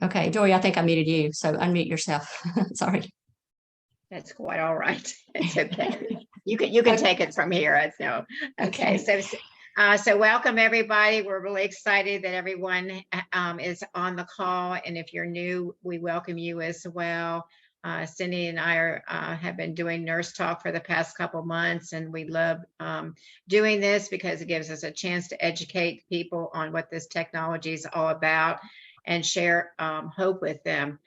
Okay, Doria, I think I muted you, so unmute yourself. Sorry. That's quite all right. It's okay. You can take it from here. No. Okay. So welcome everybody. We're really excited that everyone is on the call, and if you're new, we welcome you as well. Cyndi and I have been doing Nurse Talk for the past couple months, and we love doing this because it gives us a chance to educate people on what this technology is all about and share hope with them.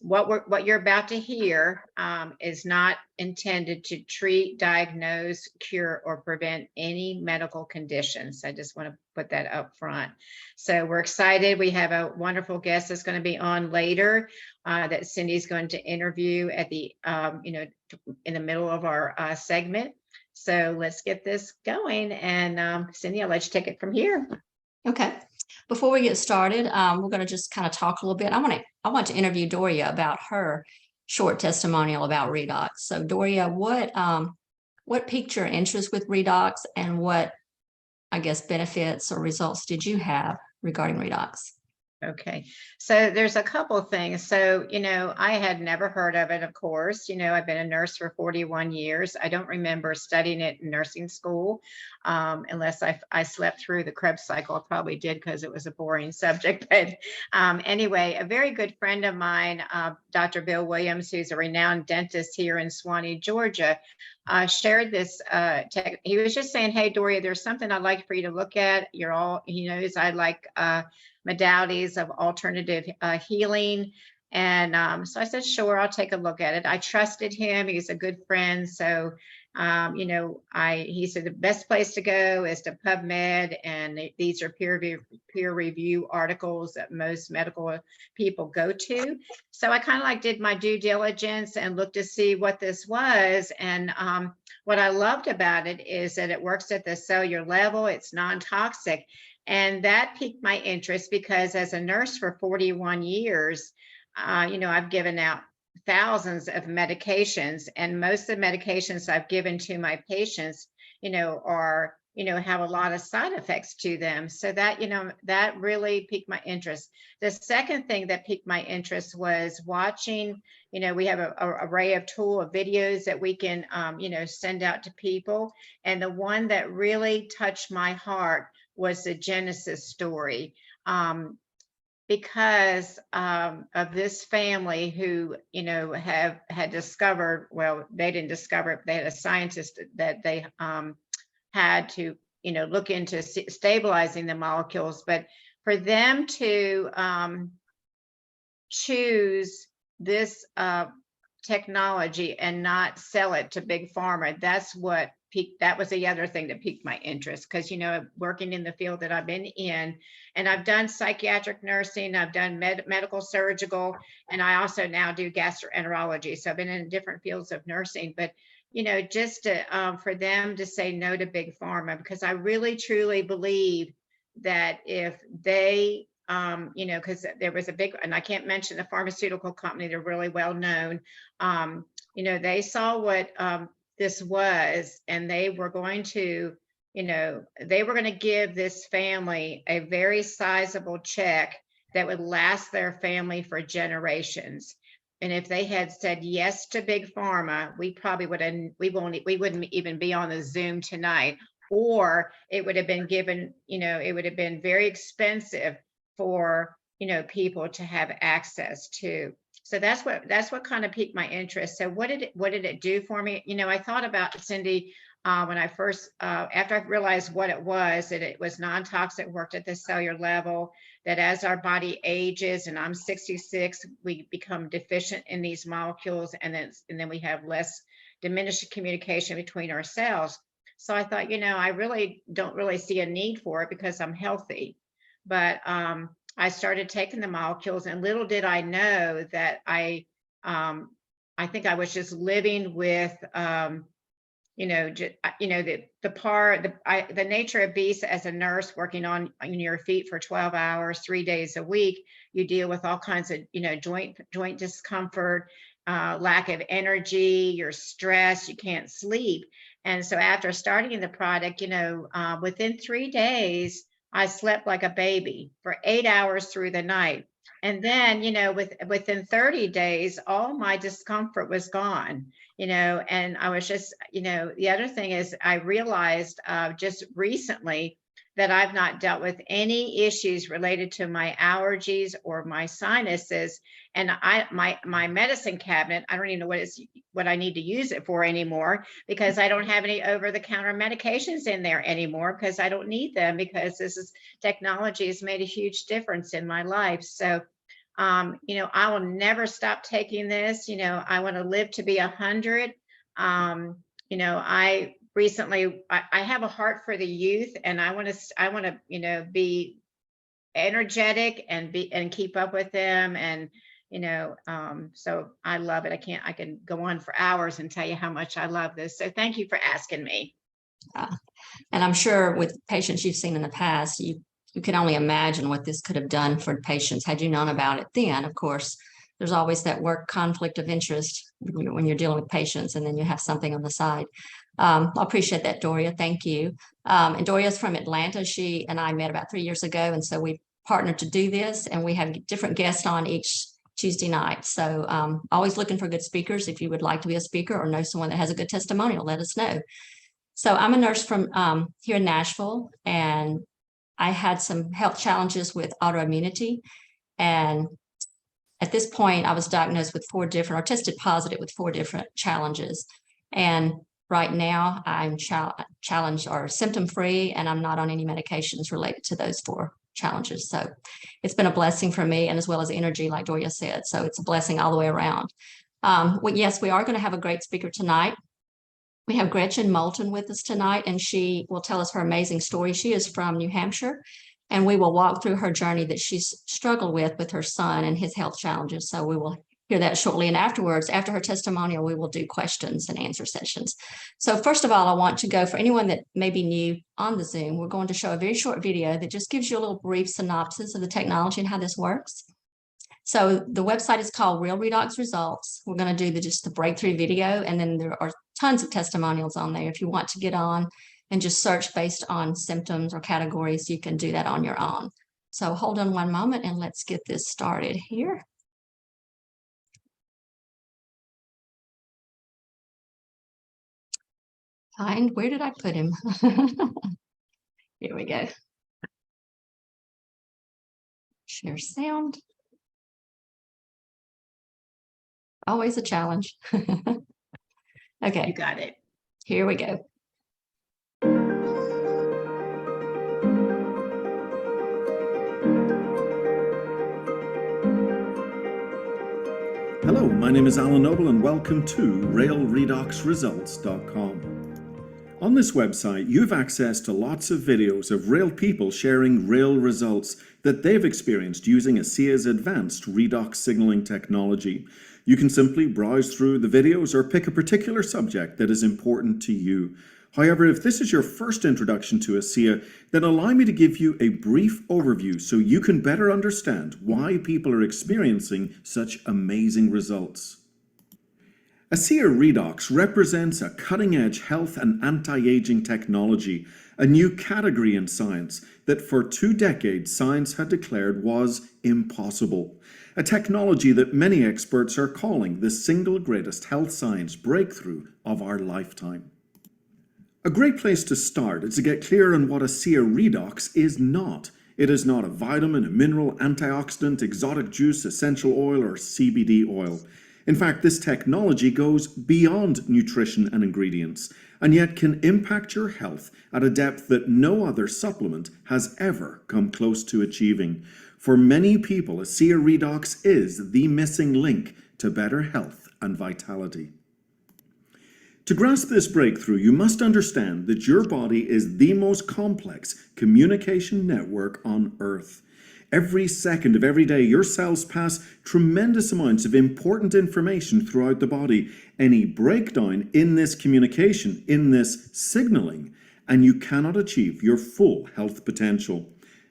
What you're about to hear is not intended to treat, diagnose, cure, or prevent any medical conditions. I just want to put that up front. So we're excited. We have a wonderful guest that's going to be on later that Cyndi's going to interview at the, in the middle of our segment. So let's get this going. And Cyndi, I'll let you take it from here. Okay. Before we get started, we're going to just kind of talk a little bit. I want to interview Doria about her short testimonial about redox. So Doria, what piqued your interest with redox, and what, I guess, benefits or results did you have regarding redox? Okay, so there's a couple of things. So, I had never heard of it, of course. I've been a nurse for 41 years. I don't remember studying it in nursing school, unless I slept through the Krebs cycle. I probably did because it was a boring subject. But anyway, a very good friend of mine, Dr. Bill Williams, who's a renowned dentist here in Swanee, Georgia, shared this he was just saying, hey, Doria, there's something I'd like for you to look at. He knows I like modalities of alternative healing. And so I said, sure, I'll take a look at it. I trusted him. He's a good friend. So, he said the best place to go is to PubMed. And these are peer review articles that most medical people go to. So I kind of did my due diligence and looked to see what this was. And what I loved about it is that it works at the cellular level. It's non-toxic. And that piqued my interest because as a nurse for 41 years, I've given out thousands of medications, and most of the medications I've given to my patients, are, have a lot of side effects to them. So that, that really piqued my interest. The second thing that piqued my interest was watching, we have an array of videos that we can, send out to people. And the one that really touched my heart was the Genesis story, because of this family who, had discovered, well, they didn't discover it, they had a scientist that they had to, look into stabilizing the molecules. But for them to choose this technology and not sell it to big pharma, that was the other thing that piqued my interest. Because, working in the field that I've been in, and I've done psychiatric nursing, I've done medical surgical, and I also now do gastroenterology. So I've been in different fields of nursing. But, just to, for them to say no to big pharma, because I really, truly believe that if they, because there was a big, and I can't mention the pharmaceutical company, they're really well known. They saw what this was, and they were going to, give this family a very sizable check that would last their family for generations. And if they had said yes to big pharma, we probably we wouldn't even be on the Zoom tonight, or it would have been given, it would have been very expensive for, people to have access to. So that's what kind of piqued my interest. So what did it do for me? I thought about, Cyndi, when I first, after I realized what it was, that it was non-toxic, worked at the cellular level, that as our body ages, and I'm 66, we become deficient in these molecules, and then we have less diminished communication between our cells. So I thought, I really don't really see a need for it because I'm healthy. But I started taking the molecules, and little did I know that I think I was just living with, the nature of beast as a nurse, working on your feet for 12 hours, 3 days a week. You deal with all kinds of, joint discomfort, lack of energy, you're stressed, you can't sleep. And so after starting the product, within 3 days, I slept like a baby for 8 hours through the night. And then, within 30 days, all my discomfort was gone, and I was just, the other thing is I realized just recently that I've not dealt with any issues related to my allergies or my sinuses. And my medicine cabinet, I don't even know what I need to use it for anymore, because I don't have any over-the-counter medications in there anymore, because I don't need them, because technology has made a huge difference in my life. So I will never stop taking this. I want to live to be 100. I recently, I have a heart for the youth, and I want to, be energetic and keep up with them. And, so I love it. I can go on for hours and tell you how much I love this. So thank you for asking me. And I'm sure with patients you've seen in the past, you can only imagine what this could have done for patients had you known about it then. Of course, there's always that work conflict of interest when you're dealing with patients, and then you have something on the side. I appreciate that, Doria. Thank you. And Doria's from Atlanta. She and I met about 3 years ago, and so we partnered to do this, and we have different guests on each Tuesday night. So always looking for good speakers. If you would like to be a speaker or know someone that has a good testimonial, let us know. So I'm a nurse from here in Nashville, and I had some health challenges with autoimmunity. And at this point, I was diagnosed with tested positive with 4 different challenges. And right now I'm challenged or symptom free, and I'm not on any medications related to those 4 challenges. So it's been a blessing for me, and as well as energy, like Doria said. So it's a blessing all the way around. Well, yes, we are going to have a great speaker tonight. We have Gretchen Moulton with us tonight, and she will tell us her amazing story. She is from New Hampshire, and we will walk through her journey that she's struggled with her son and his health challenges. So we will hear that shortly. And afterwards, after her testimonial, we will do questions and answer sessions. So first of all, I want to go for anyone that may be new on the Zoom. We're going to show a very short video that just gives you a little brief synopsis of the technology and how this works. So the website is called Real Redox Results. We're going to do just the breakthrough video, and then there are tons of testimonials on there. If you want to get on and just search based on symptoms or categories, you can do that on your own. So hold on one moment and let's get this started here. Find, where did I put him? Here we go. Share sound. Always a challenge. Okay. You got it. Here we go. Hello, my name is Alan Noble, and welcome to RealRedoxResults.com. On this website, you have access to lots of videos of real people sharing real results that they've experienced using ASEA's advanced redox signaling technology. You can simply browse through the videos or pick a particular subject that is important to you. However, if this is your first introduction to ASEA, then allow me to give you a brief overview so you can better understand why people are experiencing such amazing results. ASEA Redox represents a cutting-edge health and anti-aging technology, a new category in science that for 2 decades science had declared was impossible. A technology that many experts are calling the single greatest health science breakthrough of our lifetime. A great place to start is to get clear on what ASEA Redox is not. It is not a vitamin, a mineral, antioxidant, exotic juice, essential oil, or CBD oil. In fact, this technology goes beyond nutrition and ingredients, and yet can impact your health at a depth that no other supplement has ever come close to achieving. For many people, ASEA Redox is the missing link to better health and vitality. To grasp this breakthrough, you must understand that your body is the most complex communication network on Earth. Every second of every day, your cells pass tremendous amounts of important information throughout the body. Any breakdown in this communication, in this signaling, and you cannot achieve your full health potential.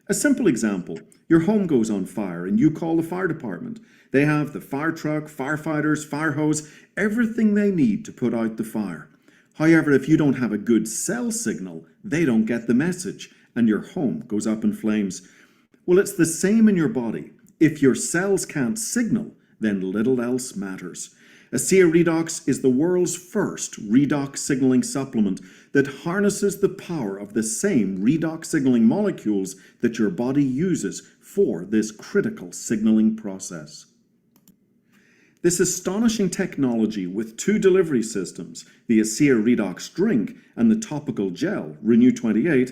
A simple example, your home goes on fire and you call the fire department. They have the fire truck, firefighters, fire hose, everything they need to put out the fire. However, if you don't have a good cell signal, they don't get the message and your home goes up in flames. Well, it's the same in your body. If your cells can't signal, then little else matters. ASEA Redox is the world's first redox signaling supplement that harnesses the power of the same redox signaling molecules that your body uses for this critical signaling process. This astonishing technology with two delivery systems, the ASEA Redox drink and the topical gel, Renew 28,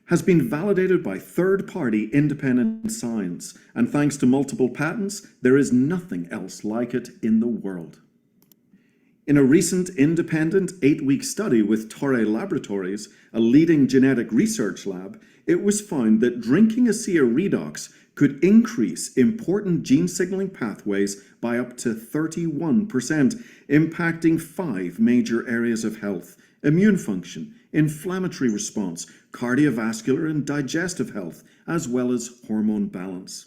has been validated by third-party independent science, and thanks to multiple patents, there is nothing else like it in the world. In a recent independent 8-week study with Torre Laboratories, a leading genetic research lab, it was found that drinking ASEA Redox could increase important gene signaling pathways by up to 31%, impacting 5 major areas of health: immune function, inflammatory response, cardiovascular and digestive health, as well as hormone balance.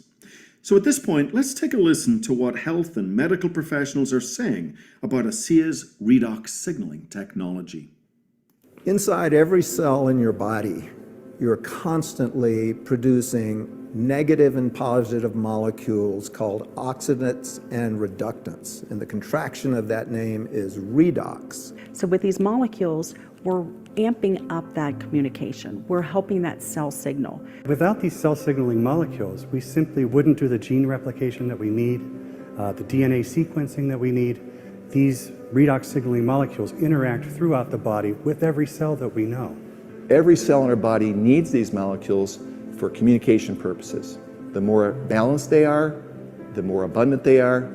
So at this point, let's take a listen to what health and medical professionals are saying about ASEA's redox signaling technology. Inside every cell in your body, you're constantly producing negative and positive molecules called oxidants and reductants. And the contraction of that name is redox. So with these molecules, we're amping up that communication. We're helping that cell signal. Without these cell signaling molecules, we simply wouldn't do the gene replication that we need, the DNA sequencing that we need. These redox signaling molecules interact throughout the body with every cell that we know. Every cell in our body needs these molecules for communication purposes. The more balanced they are, the more abundant they are,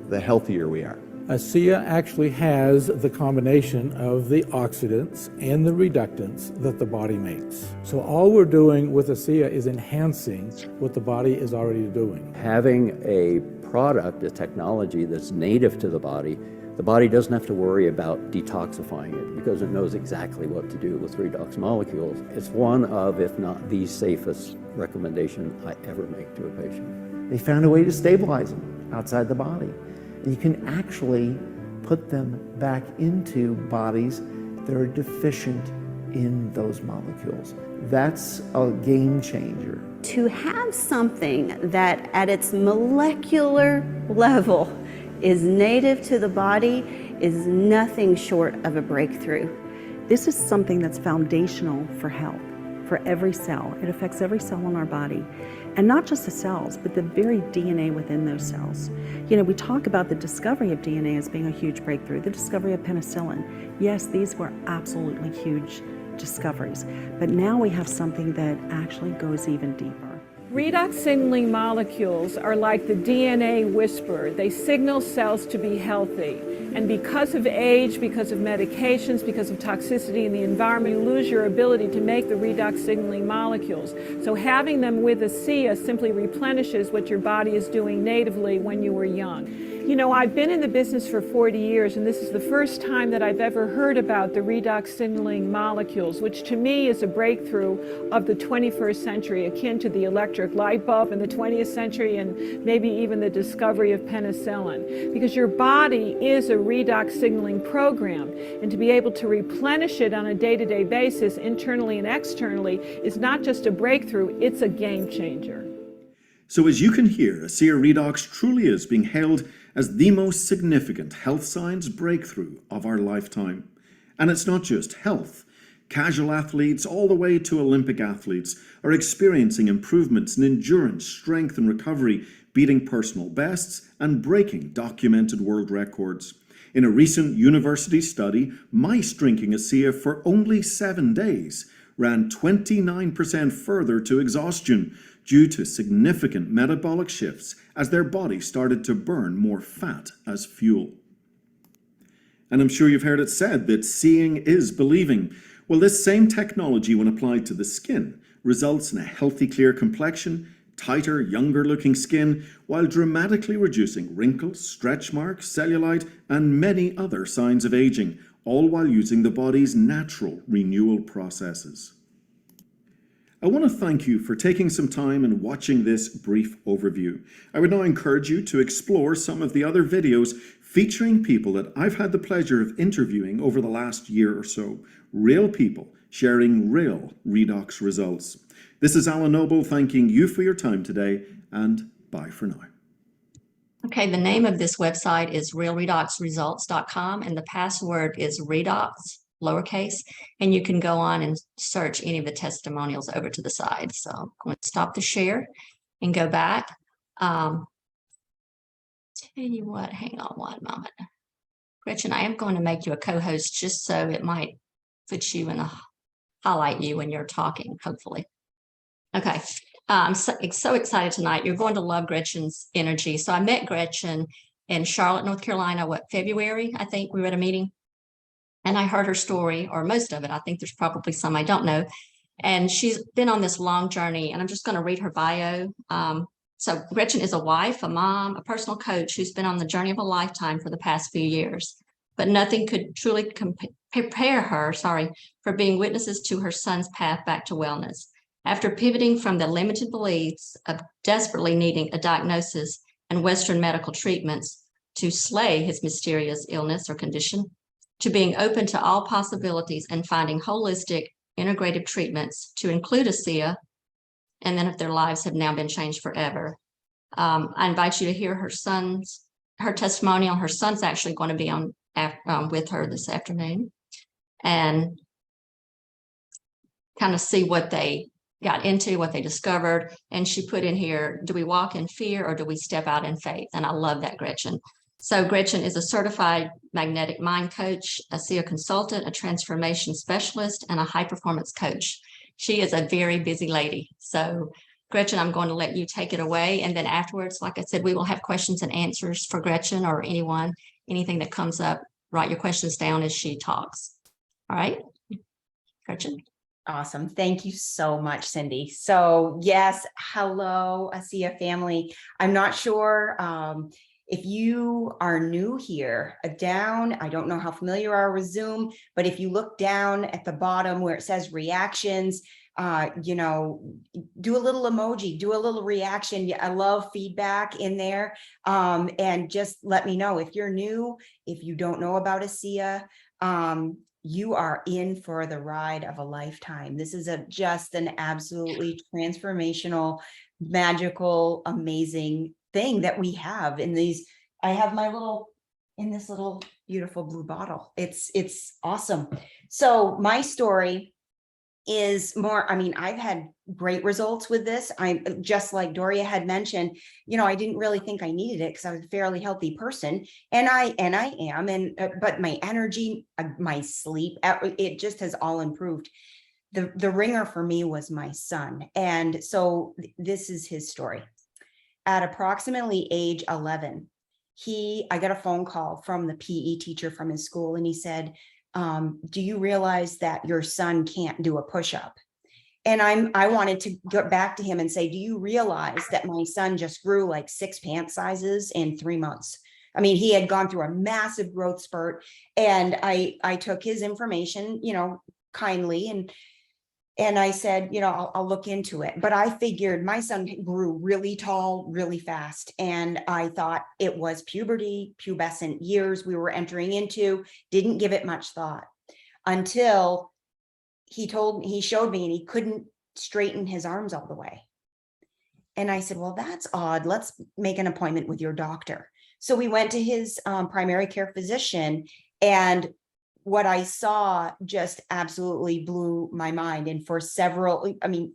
the healthier we are. ASEA actually has the combination of the oxidants and the reductants that the body makes. So all we're doing with ASEA is enhancing what the body is already doing. Having a product, a technology that's native to the body doesn't have to worry about detoxifying it because it knows exactly what to do with redox molecules. It's one of, if not the safest recommendation I ever make to a patient. They found a way to stabilize them outside the body. And you can actually put them back into bodies that are deficient in those molecules. That's a game changer. To have something that at its molecular level is native to the body is nothing short of a breakthrough. This is something that's foundational for health, for every cell. It affects every cell in our body. And not just the cells, but the very DNA within those cells. You know, we talk about the discovery of DNA as being a huge breakthrough, the discovery of penicillin. Yes, these were absolutely huge discoveries, but now we have something that actually goes even deeper. Redox signaling molecules are like the DNA whisperer. They signal cells to be healthy. And because of age, because of medications, because of toxicity in the environment, you lose your ability to make the redox signaling molecules. So having them with ASEA simply replenishes what your body is doing natively when you were young. You know, I've been in the business for 40 years, and this is the first time that I've ever heard about the redox signaling molecules, which to me is a breakthrough of the 21st century, akin to the electric light bulb in the 20th century and maybe even the discovery of penicillin. Because your body is a redox signaling program, and to be able to replenish it on a day-to-day basis, internally and externally, is not just a breakthrough, it's a game changer. So as you can hear, ASEA Redox truly is being hailed as the most significant health science breakthrough of our lifetime. And it's not just health. Casual athletes all the way to Olympic athletes are experiencing improvements in endurance, strength and recovery, beating personal bests and breaking documented world records. In a recent university study, mice drinking ASEA for only 7 days ran 29% further to exhaustion due to significant metabolic shifts as their body started to burn more fat as fuel. And I'm sure you've heard it said that seeing is believing. Well, this same technology, when applied to the skin, results in a healthy, clear complexion, tighter, younger-looking skin, while dramatically reducing wrinkles, stretch marks, cellulite, and many other signs of aging, all while using the body's natural renewal processes. I want to thank you for taking some time and watching this brief overview. I would now encourage you to explore some of the other videos featuring people that I've had the pleasure of interviewing over the last year or so. Real people sharing real redox results. This is Alan Noble thanking you for your time today, and Bye for now. Okay, the name of this website is realredoxresults.com, and the password is redox, lowercase, and you can go on and search any of the testimonials over to the side. So I'm going to stop the share and go back. Tell you what, hang on one moment. Gretchen, I am going to make you a co-host just so it might put you in a highlight you when you're talking, hopefully. Okay, I'm so excited tonight. You're going to love Gretchen's energy. So I met Gretchen in Charlotte, North Carolina, February, I think we were at a meeting. And I heard her story, or most of it. I think there's probably some I don't know. And she's been on this long journey, and I'm just going to read her bio. So Gretchen is a wife, a mom, a personal coach who's been on the journey of a lifetime for the past few years. But nothing could truly prepare her, for being witnesses to her son's path back to wellness. After pivoting from the limited beliefs of desperately needing a diagnosis and Western medical treatments to slay his mysterious illness or condition, to being open to all possibilities and finding holistic, integrative treatments to include ASEA, and then if their lives have now been changed forever. I invite you to hear her testimonial. Her son's actually going to be on with her this afternoon, and kind of see what they got into, what they discovered. And she put in here, do we walk in fear or do we step out in faith? And I love that, Gretchen. So Gretchen is a certified magnetic mind coach, a ASEA consultant, a transformation specialist, and a high performance coach. She is a very busy lady. So Gretchen, I'm going to let you take it away. And then afterwards, like I said, we will have questions and answers for Gretchen or anyone, anything that comes up. Write your questions down as she talks. All right, Gretchen. Awesome. Thank you so much, Cyndi. So yes, hello, ASEA family. I'm not sure if you are new here, I don't know how familiar you are with Zoom, but if you look down at the bottom where it says reactions, do a little emoji, do a little reaction. I love feedback in there. And just let me know if you're new, if you don't know about ASEA, you are in for the ride of a lifetime. This is just an absolutely transformational, magical, amazing thing that we have in these. I have in this little beautiful blue bottle. It's awesome. So my story is more, I've had great results with this. I'm just like Doria had mentioned, I didn't really think I needed it because I was a fairly healthy person, and I am, but my energy, my sleep, it just has all improved. The ringer for me was my son. And so this is his story. At approximately age 11, I got a phone call from the PE teacher from his school, and he said, do you realize that your son can't do a push-up? And I wanted to get back to him and say, do you realize that my son just grew like 6 pant sizes in 3 months? He had gone through a massive growth spurt, and I took his information, kindly, and I said, I'll look into it. But I figured my son grew really tall, really fast. And I thought it was puberty, pubescent years we were entering into, didn't give it much thought until he showed me, and he couldn't straighten his arms all the way. And I said, well, that's odd. Let's make an appointment with your doctor. So we went to his primary care physician, and what I saw just absolutely blew my mind. And for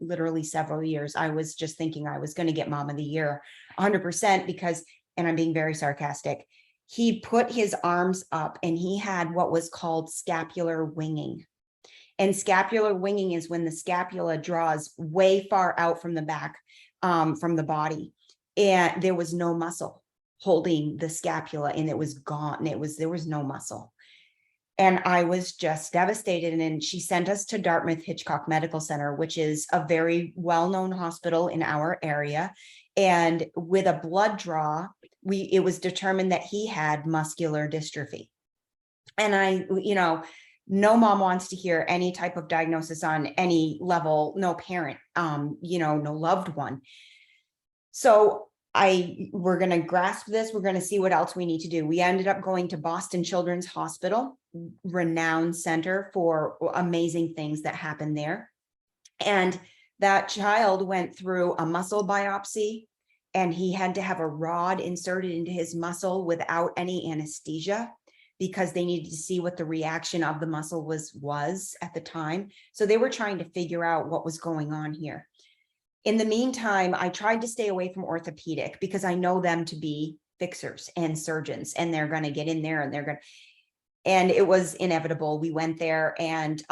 literally several years, I was just thinking I was going to get Mom of the Year 100% because, and I'm being very sarcastic, he put his arms up and he had what was called scapular winging. And scapular winging is when the scapula draws way far out from the back, from the body, and there was no muscle holding the scapula, and it was gone. There was no muscle. And I was just devastated. And then she sent us to Dartmouth Hitchcock Medical Center, which is a very well-known hospital in our area. And with a blood draw, it was determined that he had muscular dystrophy. And no mom wants to hear any type of diagnosis on any level, no parent, no loved one. So we're going to grasp this. We're going to see what else we need to do. We ended up going to Boston Children's Hospital, renowned center for amazing things that happen there. And that child went through a muscle biopsy and he had to have a rod inserted into his muscle without any anesthesia because they needed to see what the reaction of the muscle was at the time. So they were trying to figure out what was going on here. In the meantime, I tried to stay away from orthopedic because I know them to be fixers and surgeons, and they're going to get in there and it was inevitable. We went there, and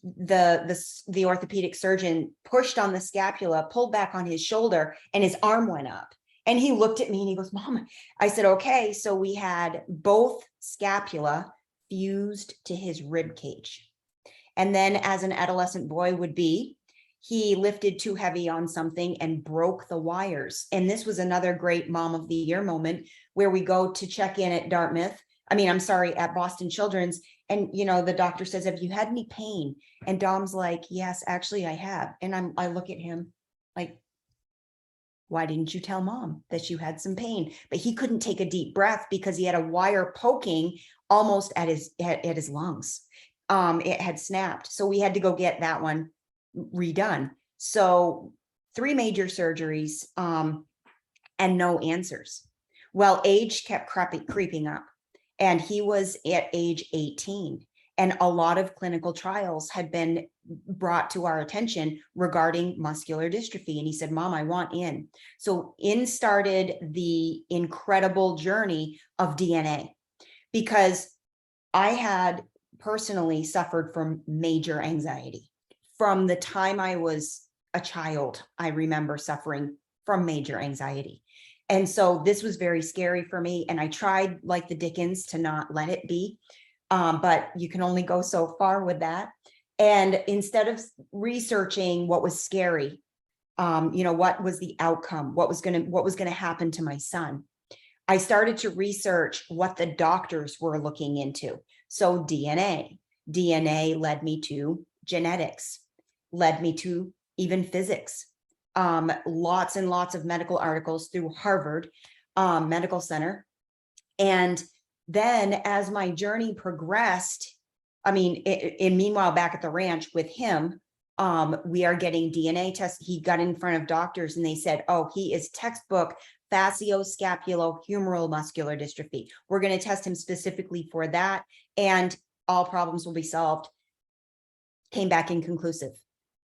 the orthopedic surgeon pushed on the scapula, pulled back on his shoulder, and his arm went up. And he looked at me and he goes, "Mom." I said, "Okay." So we had both scapula fused to his rib cage. And then, as an adolescent boy would be, he lifted too heavy on something and broke the wires. And this was another great Mom of the Year moment where we go to check in at at Boston Children's. And, the doctor says, "Have you had any pain?" And Dom's like, "Yes, actually I have." And I look at him like, "Why didn't you tell Mom that you had some pain?" But he couldn't take a deep breath because he had a wire poking almost at his lungs. It had snapped. So we had to go get that one redone. So 3 major surgeries, and no answers. Well, age kept creeping up, and he was at age 18. And a lot of clinical trials had been brought to our attention regarding muscular dystrophy. And he said, "Mom, I want in." So in started the incredible journey of DNA, because I had personally suffered from major anxiety. From the time I was a child, I remember suffering from major anxiety. And so this was very scary for me. And I tried, like the Dickens, to not let it be. But you can only go so far with that. And instead of researching what was scary, what was the outcome, what was going to happen to my son, I started to research what the doctors were looking into. So DNA led me to genetics, led me to even physics, lots and lots of medical articles through Harvard Medical Center. And then as my journey progressed, meanwhile, back at the ranch with him, we are getting DNA tests. He got in front of doctors and they said, "Oh, he is textbook facioscapulohumeral muscular dystrophy. We're going to test him specifically for that, and all problems will be solved." Came back inconclusive.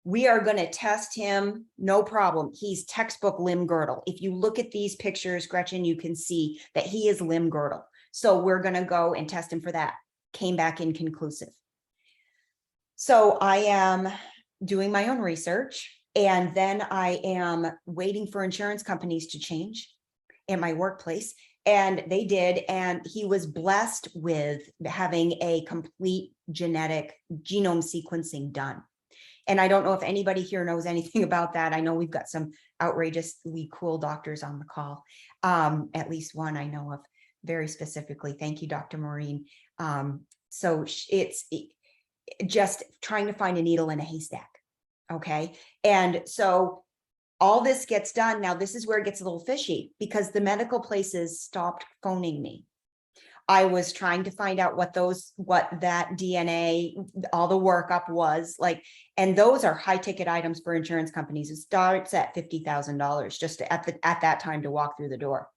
"We are going to test him, no problem. He's textbook limb girdle. If you look at these pictures, Gretchen, you can see that he is limb girdle. So we're going to go and test him for that." Came back inconclusive. So I am doing my own research, and then I am waiting for insurance companies to change in my workplace. And they did, and he was blessed with having a complete genetic genome sequencing done. And I don't know if anybody here knows anything about that. I know we've got some outrageously cool doctors on the call. At least one I know of very specifically. Thank you, Dr. Maureen. So it's just trying to find a needle in a haystack. Okay. And so all this gets done. Now, this is where it gets a little fishy, because the medical places stopped phoning me. I was trying to find out what that DNA, all the workup was like, and those are high ticket items for insurance companies. It starts at $50,000 just at that time to walk through the door.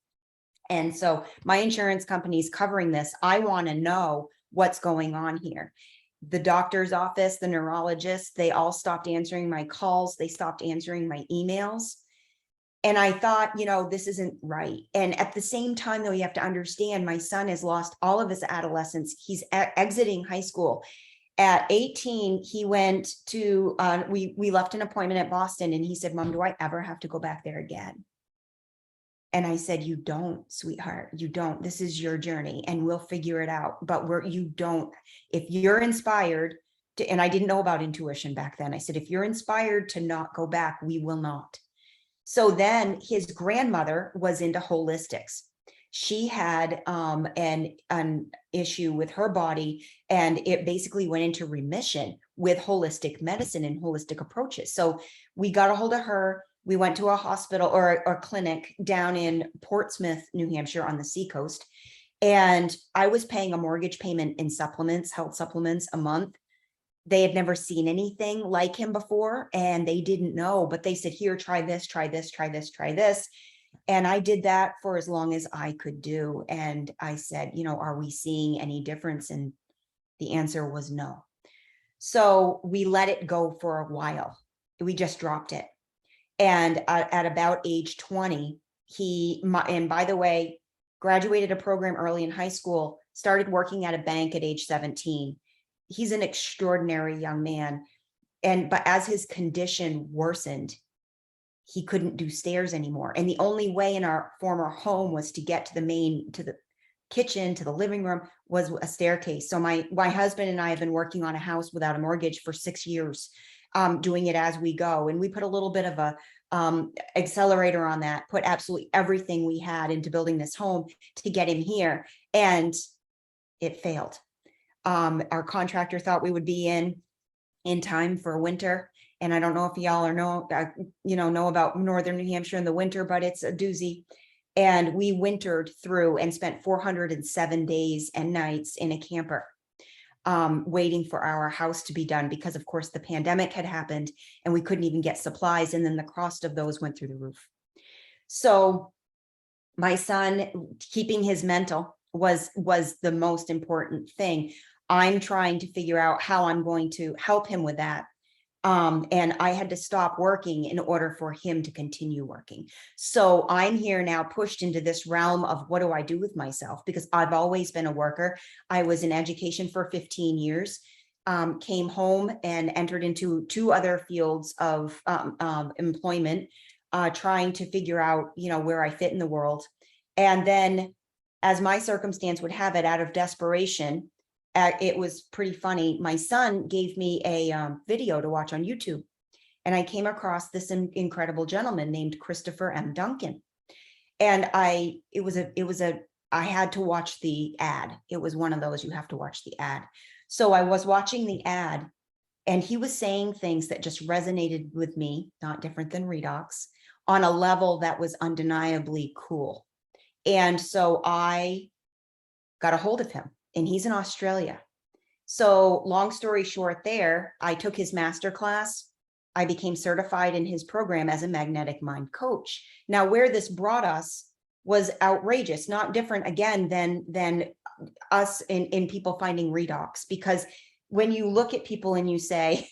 And so my insurance company's covering this. I want to know what's going on here. The doctor's office, the neurologist, they all stopped answering my calls. They stopped answering my emails. And I thought, this isn't right. And at the same time, though, you have to understand, my son has lost all of his adolescence. He's exiting high school. At 18, he went to, we left an appointment at Boston, and he said, "Mom, do I ever have to go back there again?" And I said, "You don't, sweetheart, you don't. This is your journey and we'll figure it out. But you don't, if you're inspired to," and I didn't know about intuition back then. I said, "If you're inspired to not go back, we will not." So then his grandmother was into holistics. She had an issue with her body, and it basically went into remission with holistic medicine and holistic approaches. So we got a hold of her. We went to a hospital or a clinic down in Portsmouth, New Hampshire on the seacoast. And I was paying a mortgage payment in supplements, health supplements, a month. They had never seen anything like him before, and they didn't know, but they said, "Here, try this, try this, try this, try this." And I did that for as long as I could do. And I said, you know, are we seeing any difference? And the answer was no. So we let it go for a while. We just dropped it. And at about age 20, and by the way, graduated a program early in high school, started working at a bank at age 17. He's an extraordinary young man. But as his condition worsened, he couldn't do stairs anymore. And the only way in our former home was to get to the kitchen, to the living room, was a staircase. So my husband and I have been working on a house without a mortgage for 6 years, doing it as we go. And we put a little bit of a accelerator on that, put absolutely everything we had into building this home to get him here. And it failed. Our contractor thought we would be in time for winter. And I don't know if y'all know about northern New Hampshire in the winter, but it's a doozy. And we wintered through and spent 407 days and nights in a camper, waiting for our house to be done, because of course the pandemic had happened and we couldn't even get supplies. And then the cost of those went through the roof. So my son, keeping his mental was the most important thing. I'm trying to figure out how I'm going to help him with that. And I had to stop working in order for him to continue working. So I'm here now, pushed into this realm of what do I do with myself? Because I've always been a worker. I was in education for 15 years, came home and entered into 2 other fields of employment, trying to figure out, where I fit in the world. And then, as my circumstance would have it, out of desperation, it was pretty funny. My son gave me a video to watch on YouTube, and I came across this incredible gentleman named Christopher M. Duncan. And I had to watch the ad. It was one of those, you have to watch the ad. So I was watching the ad, and he was saying things that just resonated with me, not different than redox, on a level that was undeniably cool. And so I got a hold of him. And he's in Australia. So long story short there, I took his master class. I became certified in his program as a magnetic mind coach. Now, where this brought us was outrageous, not different again than us in people finding redox. Because when you look at people and you say,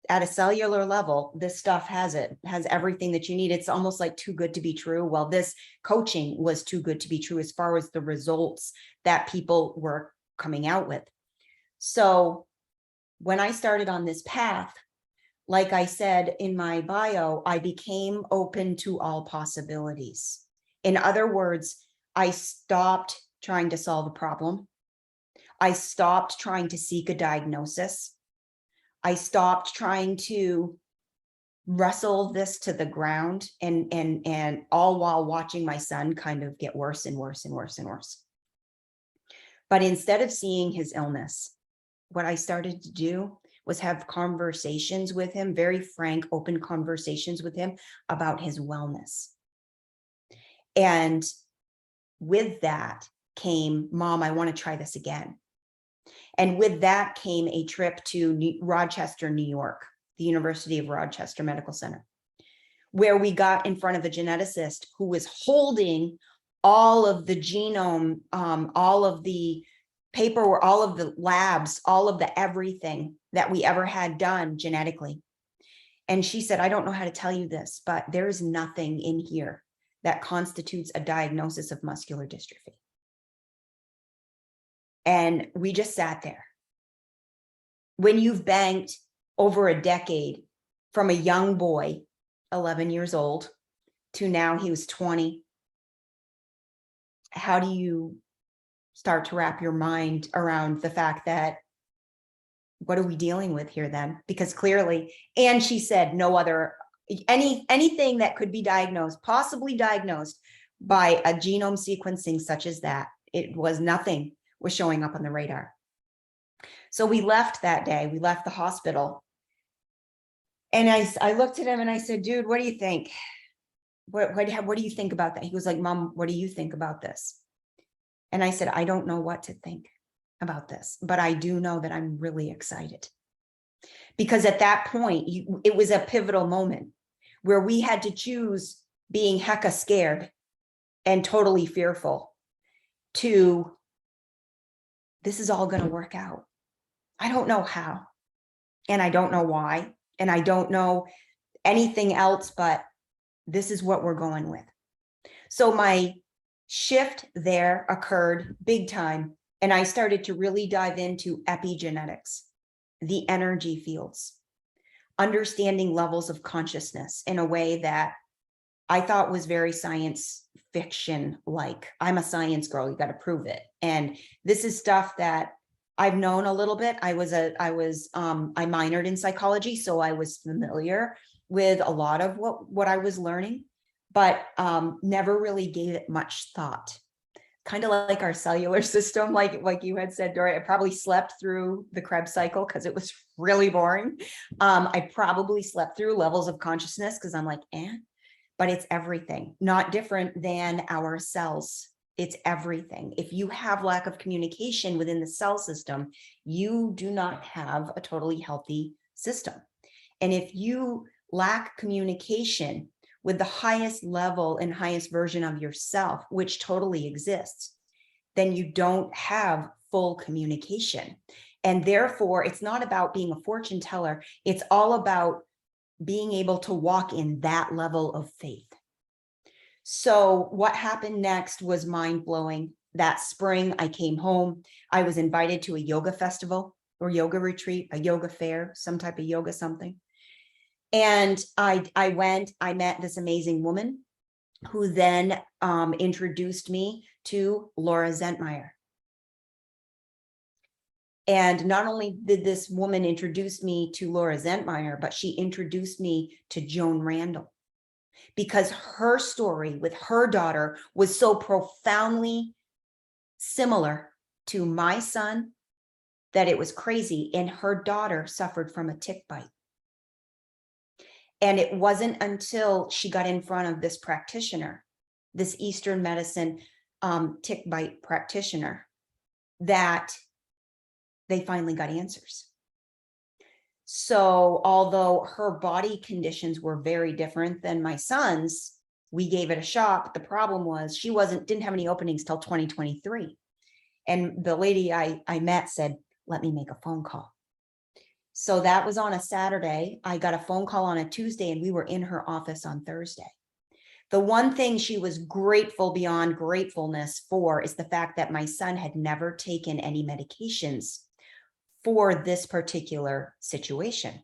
at a cellular level, this stuff has everything that you need. It's almost like too good to be true. Well, this coaching was too good to be true as far as the results that people were coming out with. So when I started on this path, like I said in my bio, I became open to all possibilities. In other words, I stopped trying to solve a problem. I stopped trying to seek a diagnosis. I stopped trying to wrestle this to the ground, and all while watching my son kind of get worse and worse and worse and worse. But instead of seeing his illness, what I started to do was have conversations with him, very frank, open conversations with him about his wellness. And with that came, Mom, I want to try this again. And with that came a trip to Rochester, New York, the University of Rochester Medical Center, where we got in front of a geneticist who was holding all of the genome, all of the paperwork, all of the labs, all of the everything that we ever had done genetically. And she said, I don't know how to tell you this, but there's nothing in here that constitutes a diagnosis of muscular dystrophy. And we just sat there. When you've banked over a decade from a young boy, 11 years old, to now he was 20, how do you start to wrap your mind around the fact that, what are we dealing with here then? Because clearly, and she said no other, anything that could be diagnosed, possibly diagnosed by a genome sequencing such as that, it was nothing was showing up on the radar. So we left that day, we left the hospital. And I looked at him and I said, dude, what do you think? What do you think about that? He was like, Mom, what do you think about this? And I said, I don't know what to think about this, but I do know that I'm really excited. Because at that point, it was a pivotal moment where we had to choose being hecka scared and totally fearful to this is all going to work out. I don't know how, and I don't know why, and I don't know anything else, but this is what we're going with. So my shift there occurred big time, and I started to really dive into epigenetics, the energy fields, understanding levels of consciousness in a way that I thought was very science fiction like. I'm a science girl, you got to prove it. And this is stuff that I've known a little bit. I minored in psychology, so I was familiar with a lot of what I was learning, but never really gave it much thought. Kind of like our cellular system, like you had said, Doria, I probably slept through the Krebs cycle because it was really boring. I probably slept through levels of consciousness because I'm like, but it's everything, not different than our cells. It's everything. If you have lack of communication within the cell system, you do not have a totally healthy system. And if you lack communication with the highest level and highest version of yourself, which totally exists, then you don't have full communication. And therefore, it's not about being a fortune teller. It's all about being able to walk in that level of faith. So what happened next was mind-blowing. That spring, I came home. I was invited to a yoga festival or yoga retreat, a yoga fair, some type of yoga something. And I went, I met this amazing woman who then introduced me to Laura Zentmeyer. And not only did this woman introduce me to Laura Zentmeyer, but she introduced me to Joan Randall, because her story with her daughter was so profoundly similar to my son that it was crazy. And her daughter suffered from a tick bite. And it wasn't until she got in front of this practitioner, this Eastern medicine tick bite practitioner, that they finally got answers. So although her body conditions were very different than my son's, we gave it a shot. But the problem was she didn't have any openings till 2023. And the lady I met said, let me make a phone call. So that was on a Saturday. I got a phone call on a Tuesday, and we were in her office on Thursday. The one thing she was grateful beyond gratefulness for is the fact that my son had never taken any medications for this particular situation.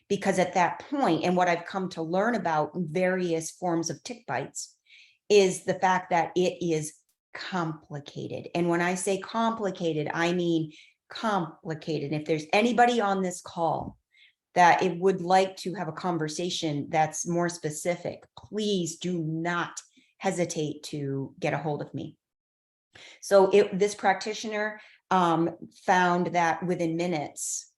Because at that point, and what I've come to learn about various forms of tick bites, is the fact that it is complicated. And when I say complicated, I mean complicated. If there's anybody on this call that it would like to have a conversation that's more specific, please do not hesitate to get a hold of me. So this practitioner found that within minutes,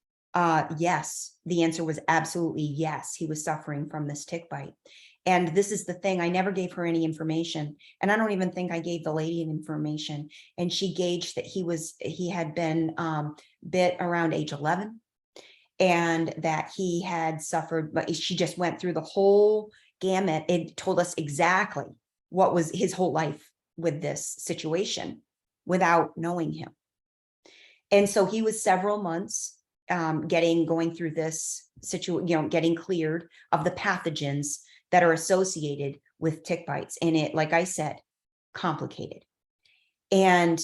yes, the answer was absolutely yes. He was suffering from this tick bite. And this is the thing, I never gave her any information. And I don't even think I gave the lady an information. And she gauged that he had been bit around age 11, and that he had suffered, but she just went through the whole gamut. It told us exactly what was his whole life with this situation without knowing him. And so he was several months going through this situation, getting cleared of the pathogens that are associated with tick bites. And it, like I said, complicated. And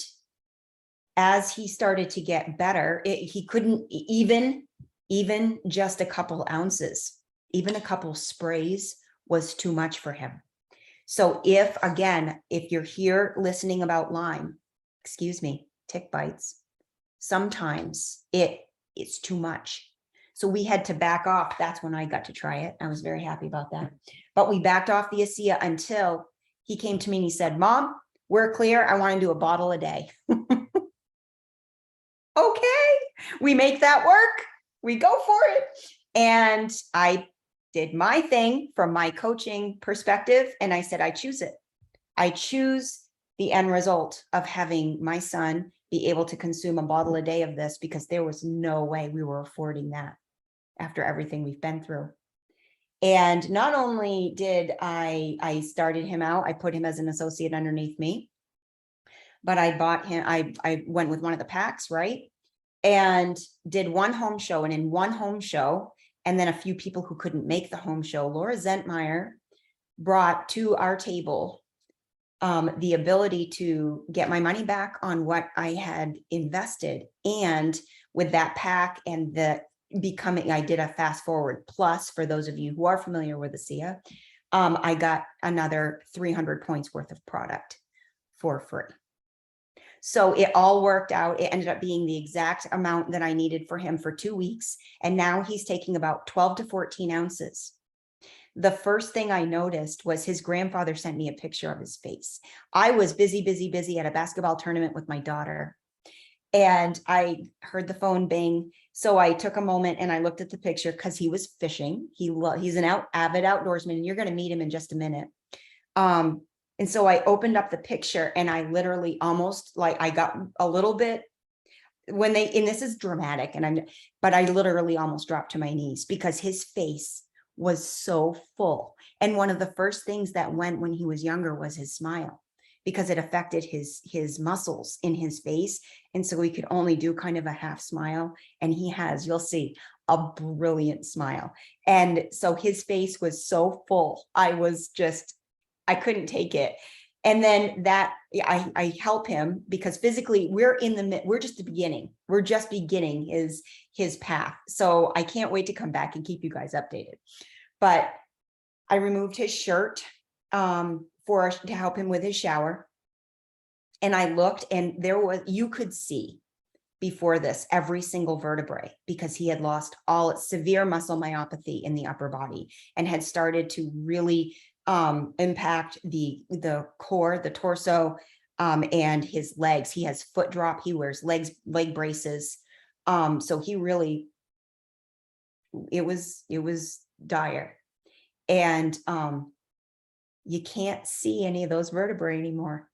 as he started to get better, he couldn't even just a couple ounces, even a couple sprays was too much for him. So if you're here listening about tick bites, sometimes it's too much. So we had to back off. That's when I got to try it. I was very happy about that. But we backed off the ASEA until he came to me and he said, Mom, we're clear. I want to do a bottle a day. Okay, we make that work. We go for it. And I did my thing from my coaching perspective. And I said, I choose it. I choose the end result of having my son be able to consume a bottle a day of this, because there was no way we were affording that after everything we've been through. And not only did I started him out, I put him as an associate underneath me, but I bought him, I went with one of the packs, right? And did one home show, and in one home show, and then a few people who couldn't make the home show, Laura Zentmeyer brought to our table the ability to get my money back on what I had invested. And with that pack and the becoming, I did a fast forward plus, for those of you who are familiar with ASEA, I got another 300 points worth of product for free. So it all worked out. It ended up being the exact amount that I needed for him for 2 weeks. And now he's taking about 12 to 14 ounces. The first thing I noticed was his grandfather sent me a picture of his face. I was busy at a basketball tournament with my daughter, and I heard the phone bing. So I took a moment and I looked at the picture because he was fishing. He's an avid outdoorsman, and you're going to meet him in just a minute. And so I opened up the picture, and I literally almost, like, I got a little bit when they, and this is dramatic, but I literally almost dropped to my knees because his face was so full. And one of the first things that went when he was younger was his smile, because it affected his muscles in his face. And so he could only do kind of a half smile. And he has, you'll see, a brilliant smile. And so his face was so full. I couldn't take it. And then I help him because physically we're just beginning. We're just beginning his path. So I can't wait to come back and keep you guys updated. But I removed his shirt to help him with his shower. And I looked, and you could see before this every single vertebrae, because he had lost all severe muscle myopathy in the upper body and had started to really impact the core, the torso, and his legs. He has foot drop. He wears leg braces. So he really, it was dire. And you can't see any of those vertebrae anymore.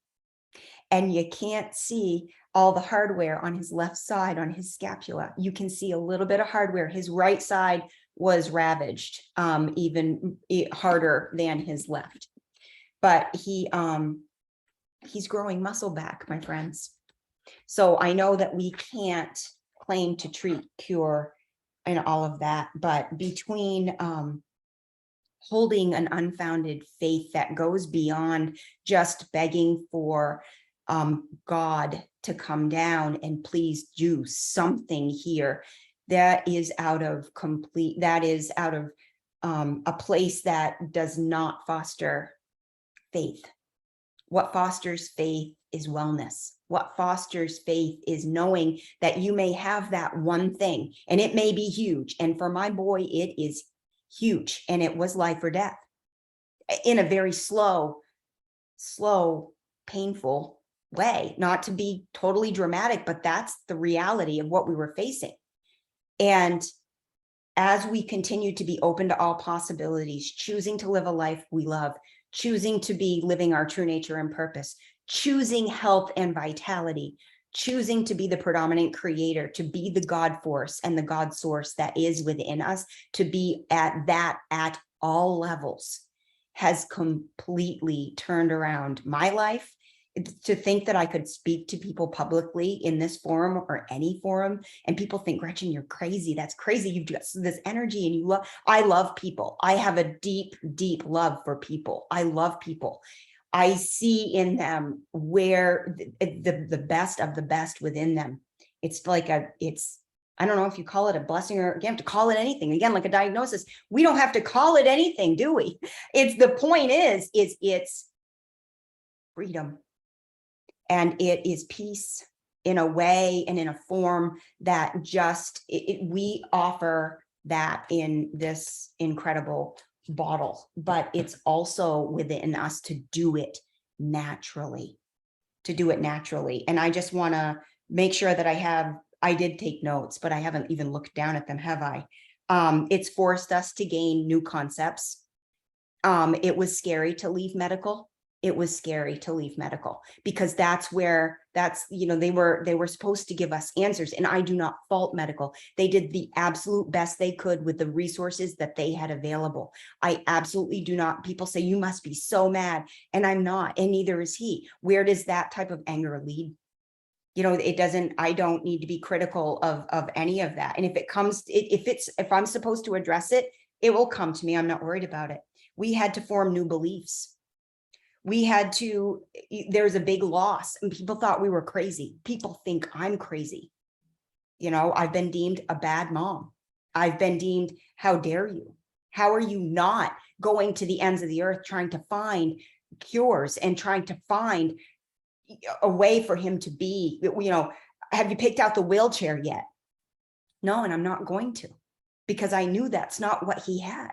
And you can't see all the hardware on his left side, on his scapula. You can see a little bit of hardware. His right side was ravaged, even harder than his left. But he's growing muscle back, my friends. So I know that we can't claim to treat, cure, and all of that, but between holding an unfounded faith that goes beyond just begging for God to come down and please do something here, that is out of a place that does not foster faith. What fosters faith is wellness. What fosters faith is knowing that you may have that one thing, and it may be huge. And for my boy, it is huge, and it was life or death in a very slow, painful way. Not to be totally dramatic, but that's the reality of what we were facing. And as we continue to be open to all possibilities, choosing to live a life we love, choosing to be living our true nature and purpose, choosing health and vitality, choosing to be the predominant creator, to be the God force and the God source that is within us, to be at all levels, has completely turned around my life. To think that I could speak to people publicly in this forum or any forum, and people think, Gretchen, you're crazy. That's crazy. You've got this energy, and I love people. I have a deep, deep love for people. I love people. I see in them where the best of the best within them. It's like I don't know if you call it a blessing, or you have to call it anything. Again, like a diagnosis, we don't have to call it anything, do we? The point is it's freedom. And it is peace in a way and in a form that we offer that in this incredible bottle, but it's also within us to do it naturally, And I just want to make sure that I did take notes, but I haven't even looked down at them, have I? It's forced us to gain new concepts. It was scary to leave medical. it was scary to leave medical, because they were supposed to give us answers, and I do not fault medical. They did the absolute best they could with the resources that they had available. I absolutely do not. People say you must be so mad, and I'm not, and neither is he. Where does that type of anger lead? It doesn't. I don't need to be critical of any of that. And if I'm supposed to address it, it will come to me. I'm not worried about it. We had to form new beliefs. There's a big loss, and people thought we were crazy. People think I'm crazy. I've been deemed a bad mom. I've been deemed, how dare you? How are you not going to the ends of the earth trying to find cures and trying to find a way for him to be, have you picked out the wheelchair yet? No, and I'm not going to, because I knew that's not what he had.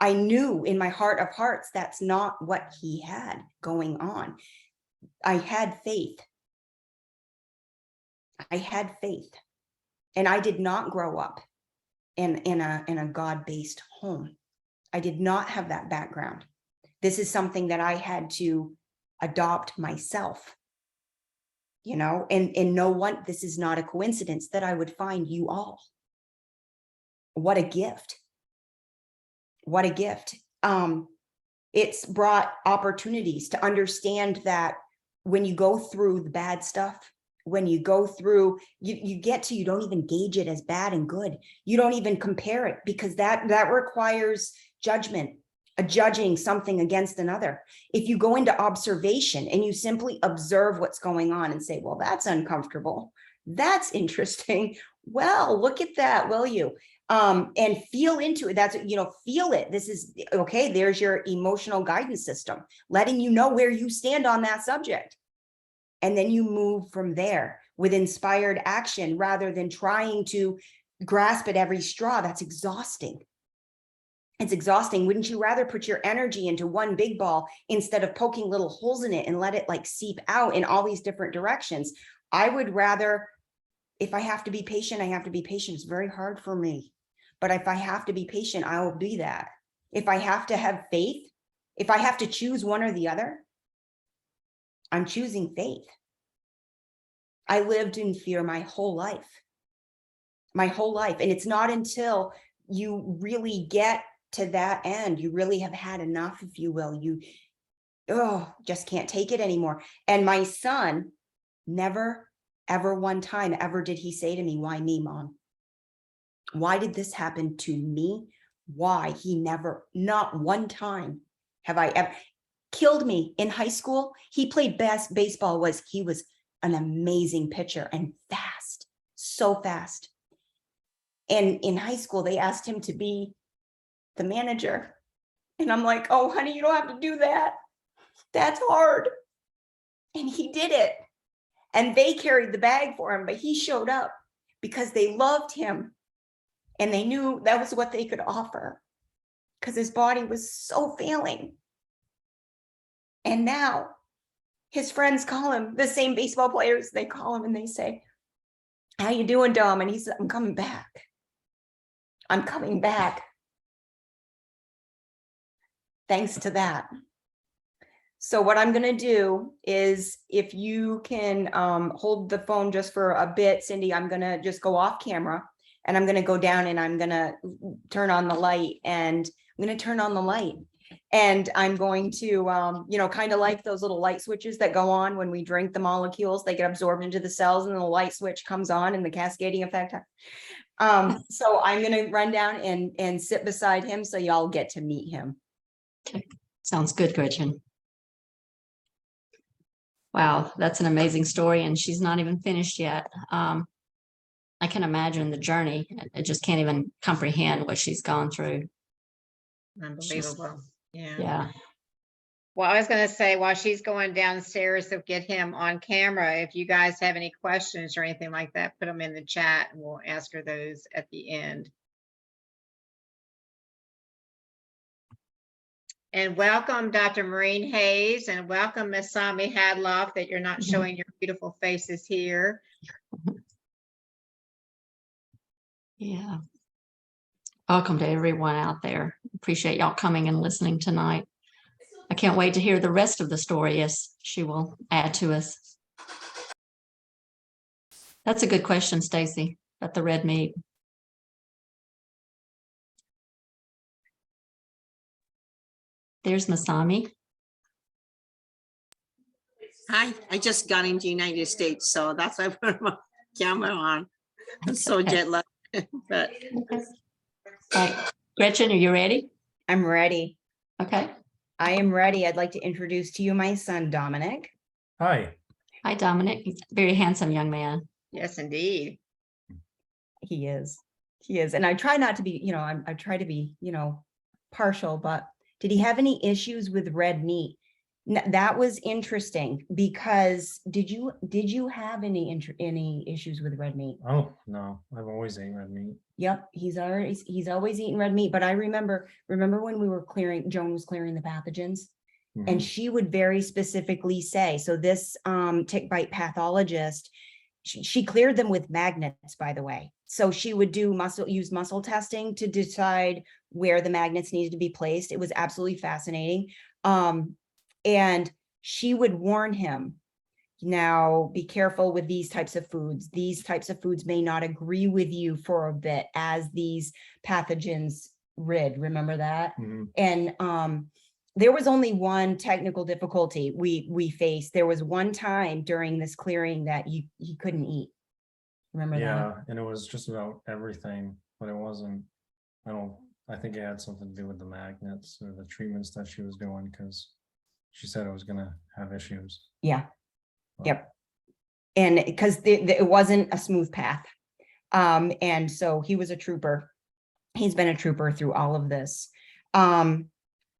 I knew in my heart of hearts, that's not what he had going on. I had faith. And I did not grow up in a God-based home. I did not have that background. This is something that I had to adopt myself, and no one, this is not a coincidence that I would find you all. What a gift. What a gift. It's brought opportunities to understand that when you go through the bad stuff, when you go through, you don't even gauge it as bad and good. You don't even compare it, because that requires judgment, judging something against another. If you go into observation and you simply observe what's going on and say, well, that's uncomfortable, that's interesting, well, look at that, will you? And feel into it. That's, feel it. This is okay. There's your emotional guidance system, letting you know where you stand on that subject. And then you move from there with inspired action, rather than trying to grasp at every straw. That's exhausting. It's exhausting. Wouldn't you rather put your energy into one big ball instead of poking little holes in it and let it seep out in all these different directions? I would rather, if I have to be patient, I have to be patient. It's very hard for me. But if I have to be patient, I will be that. If I have to have faith, if I have to choose one or the other, I'm choosing faith. I lived in fear my whole life. And it's not until you really get to that end, you really have had enough, if you will, you just can't take it anymore. And my son, never, ever one time ever did he say to me, why me, Mom? Why did this happen to me? Why? He never, not one time have I ever killed me in high school. He played baseball. He was an amazing pitcher and fast, so fast. And in high school, they asked him to be the manager. And I'm like, oh, honey, you don't have to do that. That's hard. And he did it. And they carried the bag for him, but he showed up because they loved him. And they knew that was what they could offer, because his body was so failing. And now his friends call him, the same baseball players, they call him and they say, how you doing, Dom? And he said, I'm coming back. I'm coming back. Thanks to that. So what I'm going to do is, if you can hold the phone just for a bit, Cyndi, I'm going to just go off camera. And I'm going to go down and I'm going to turn on the light, and I'm going to turn on the light, and I'm going to, kind of like those little light switches that go on when we drink the molecules, they get absorbed into the cells and the light switch comes on and the cascading effect. So I'm going to run down and sit beside him so y'all get to meet him. Okay. Sounds good, Gretchen. Wow, that's an amazing story, and she's not even finished yet. I can imagine the journey. I just can't even comprehend what she's gone through. Unbelievable. Yeah. Well, I was going to say, while she's going downstairs to get him on camera, if you guys have any questions or anything like that, put them in the chat and we'll ask her those at the end. And welcome, Dr. Maureen Hayes, and welcome, Ms. Sami Hadloff, that you're not showing your beautiful faces here. Yeah. Welcome to everyone out there. Appreciate y'all coming and listening tonight. I can't wait to hear the rest of the story as she will add to us. That's a good question, Stacy, about the red meat. There's Masami. Hi, I just got into the United States, so that's why I put my camera on. I'm so Okay. jet lagged, but Right. Gretchen, are you ready? I'm ready. Okay. I am ready. I'd like to introduce to you my son, Dominic. Hi. Hi, Dominic. He's a very handsome young man. Yes, indeed. He is. He is. And I try not to be, I try to be, partial, but did he have any issues with red meat? That was interesting because did you have any issues with red meat? Oh, no, I've always eaten red meat. Yep, he's always eaten red meat. But I remember when we were Joan was clearing the pathogens, and she would very specifically say, so this tick bite pathologist, she cleared them with magnets, by the way. So she would use muscle testing to decide where the magnets needed to be placed. It was absolutely fascinating. And she would warn him, now be careful with these types of foods. These types of foods may not agree with you for a bit as these pathogens rid. Remember that? And there was only one technical difficulty we faced. There was one time during this clearing that he couldn't eat. Remember that? Yeah, and it was just about everything, but it wasn't, I think it had something to do with the magnets or the treatments that she was doing, because she said it was going to have issues. Yeah. Yep. And because it wasn't a smooth path. And so he was a trooper. He's been a trooper through all of this.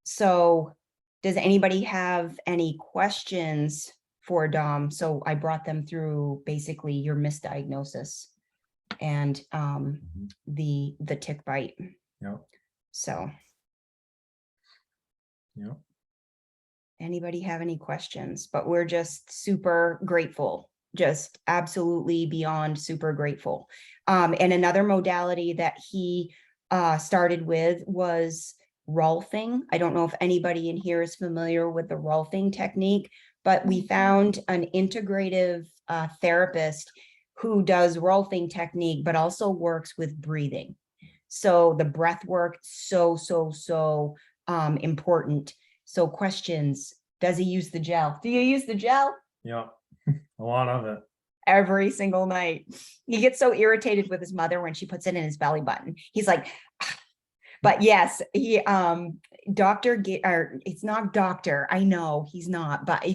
So does anybody have any questions for Dom? So I brought them through basically your misdiagnosis and the tick bite. Yep. So. Yep. Anybody have any questions? But we're just super grateful, just absolutely beyond super grateful. And another modality that he started with was Rolfing. I don't know if anybody in here is familiar with the Rolfing technique, but we found an integrative therapist who does Rolfing technique, but also works with breathing. So the breath work, so important. So questions, does he use the gel? Do you use the gel? Yeah, a lot of it. Every single night. He gets so irritated with his mother when she puts it in his belly button. He's like, but yes, he, it's not doctor. I know he's not, but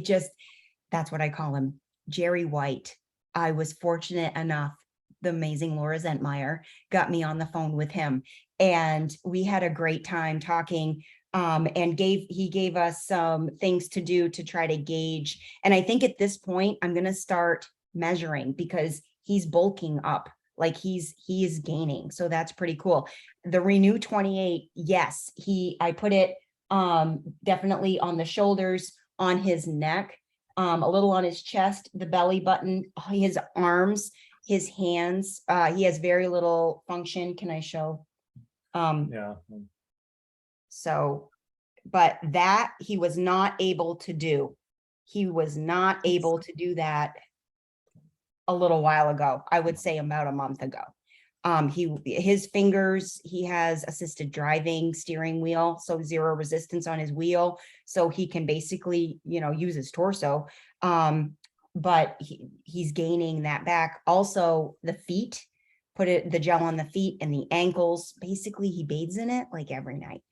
that's what I call him, Jerry White. I was fortunate enough, the amazing Laura Zentmeyer got me on the phone with him, and we had a great time talking. And he gave us some things to do to try to gauge. And I think at this point, I'm going to start measuring because he's bulking up, like he is gaining. So that's pretty cool. The Renew 28, yes, I put it definitely on the shoulders, on his neck, a little on his chest, the belly button, his arms, his hands. He has very little function. Can I show? Yeah. So, but that he was not able to do. He was not able to do that a little while ago. I would say about a month ago. His fingers, he has assisted driving steering wheel, so zero resistance on his wheel. So he can basically, use his torso. But he's gaining that back. Also the feet, the gel on the feet and the ankles. Basically he bathes in it like every night.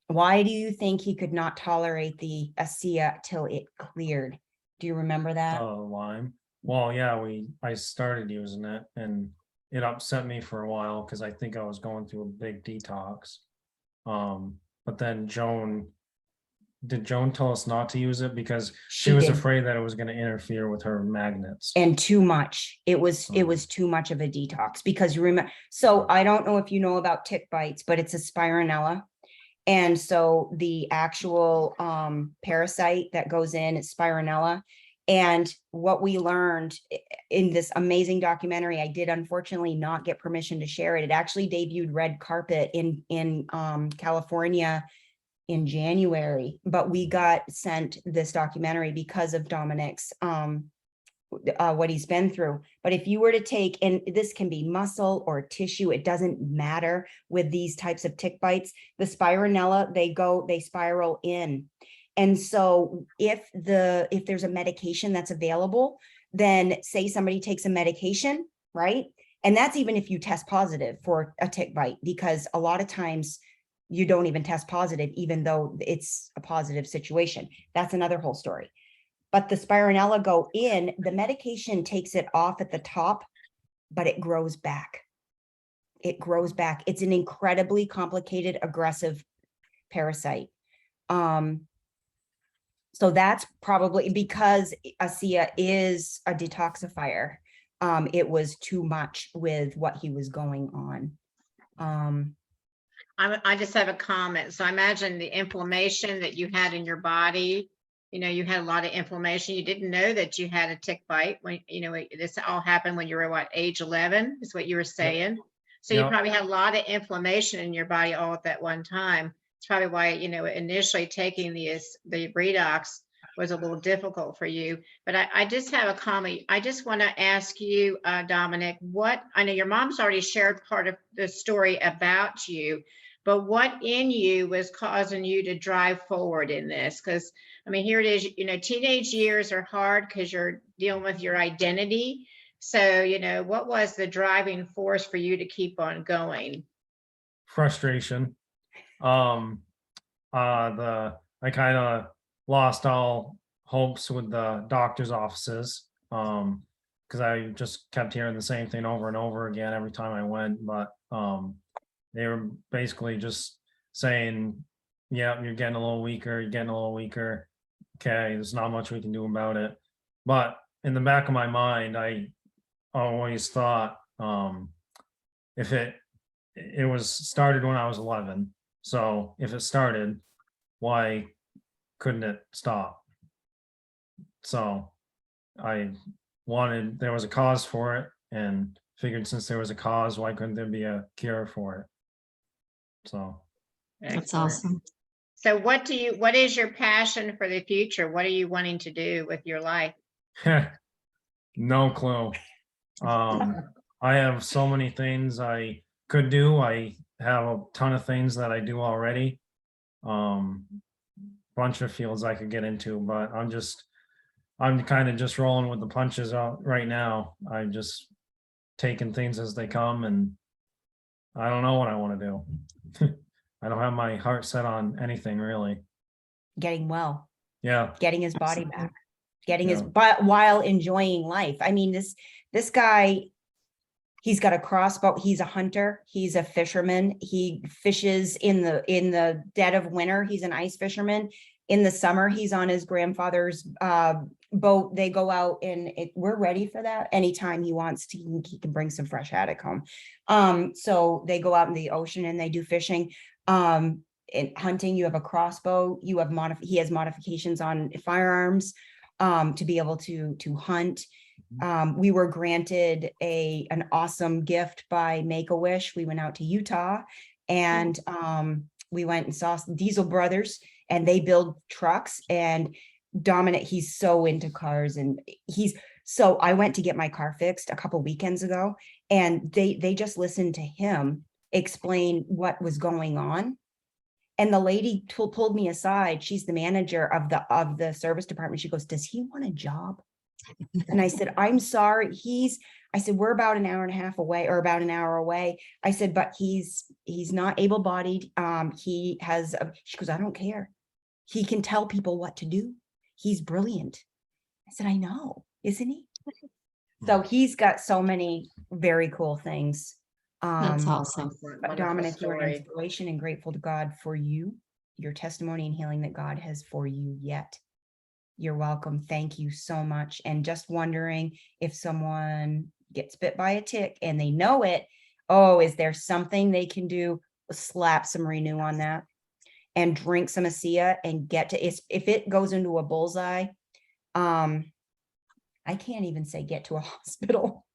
Why do you think he could not tolerate the ASEA till it cleared? Do you remember that? Lyme. Well, yeah, I started using it and it upset me for a while because I think I was going through a big detox. But then did Joan tell us not to use it because she was afraid that it was going to interfere with her magnets? And too much. It was too much of a detox because remember, so I don't know if you know about tick bites, but it's a spironella. And so the actual parasite that goes in is spironella. And what we learned in this amazing documentary, I did unfortunately not get permission to share it. It actually debuted red carpet in California in January, but we got sent this documentary because of Dominic's what he's been through. But if you were to take, and this can be muscle or tissue, it doesn't matter with these types of tick bites, the spironella, they spiral in. And so if there's a medication that's available, then say somebody takes a medication, right? And that's even if you test positive for a tick bite, because a lot of times you don't even test positive, even though it's a positive situation. That's another whole story. But the spironella go in, the medication takes it off at the top, but it grows back. It grows back. It's an incredibly complicated, aggressive parasite. So that's probably because ASEA is a detoxifier. It was too much with what he was going on. I just have a comment. So I imagine the inflammation that you had in your body, you had a lot of inflammation. You didn't know that you had a tick bite when, this all happened when you were what, age 11 is what you were saying. So you probably had a lot of inflammation in your body all at that one time. It's probably why, initially taking the redox was a little difficult for you. But I just have a comment. I just want to ask you, Dominic, I know your mom's already shared part of the story about you, but what in you was causing you to drive forward in this? Because, here it is, teenage years are hard because you're dealing with your identity. So, what was the driving force for you to keep on going? Frustration. I kind of lost all hopes with the doctor's offices because I just kept hearing the same thing over and over again every time I went. But they were basically just saying, yeah, you're getting a little weaker, you're getting a little weaker. Okay, there's not much we can do about it. But in the back of my mind, I always thought if it was started when I was 11. So if it started, why couldn't it stop? So there was a cause for it, and figured since there was a cause, why couldn't there be a cure for it? So that's awesome. So what is your passion for the future? What are you wanting to do with your life? No clue. I have so many things I could do. I have a ton of things that I do already. Bunch of fields I could get into, but I'm kind of just rolling with the punches out right now. I'm just taking things as they come, and I don't know what I want to do. I don't have my heart set on anything really. Getting well. Yeah. Getting his body back. Getting his but while enjoying life. This guy, he's got a crossbow. He's a hunter. He's a fisherman. He fishes in the dead of winter. He's an ice fisherman. In the summer, he's on his grandfather's boat. They go out, and we're ready for that. Anytime he wants to, he can bring some fresh haddock home. So they go out in the ocean and they do fishing. In hunting, you have a crossbow. He has modifications on firearms to be able to hunt. We were granted an awesome gift by Make-A-Wish. We went out to Utah, and we went and saw Diesel Brothers, and they build trucks. And Dominic, he's so into cars, and so I went to get my car fixed a couple weekends ago, and they just listened to him explain what was going on. And the lady pulled me aside. She's the manager of the service department. She goes, "Does he want a job?" And I said, "I'm sorry. I said, we're about an hour and a half away, or about an hour away." I said, "But he's not able-bodied. She goes, "I don't care. He can tell people what to do. He's brilliant." I said, "I know, isn't he?" So he's got so many very cool things. That's awesome. But Dominic, you're an inspiration, and grateful to God for you, your testimony and healing that God has for you yet. You're welcome. Thank you so much. And just wondering, if someone gets bit by a tick and they know it, is there something they can do? Slap some Renew on that and drink some ASEA and if it goes into a bullseye, I can't even say get to a hospital.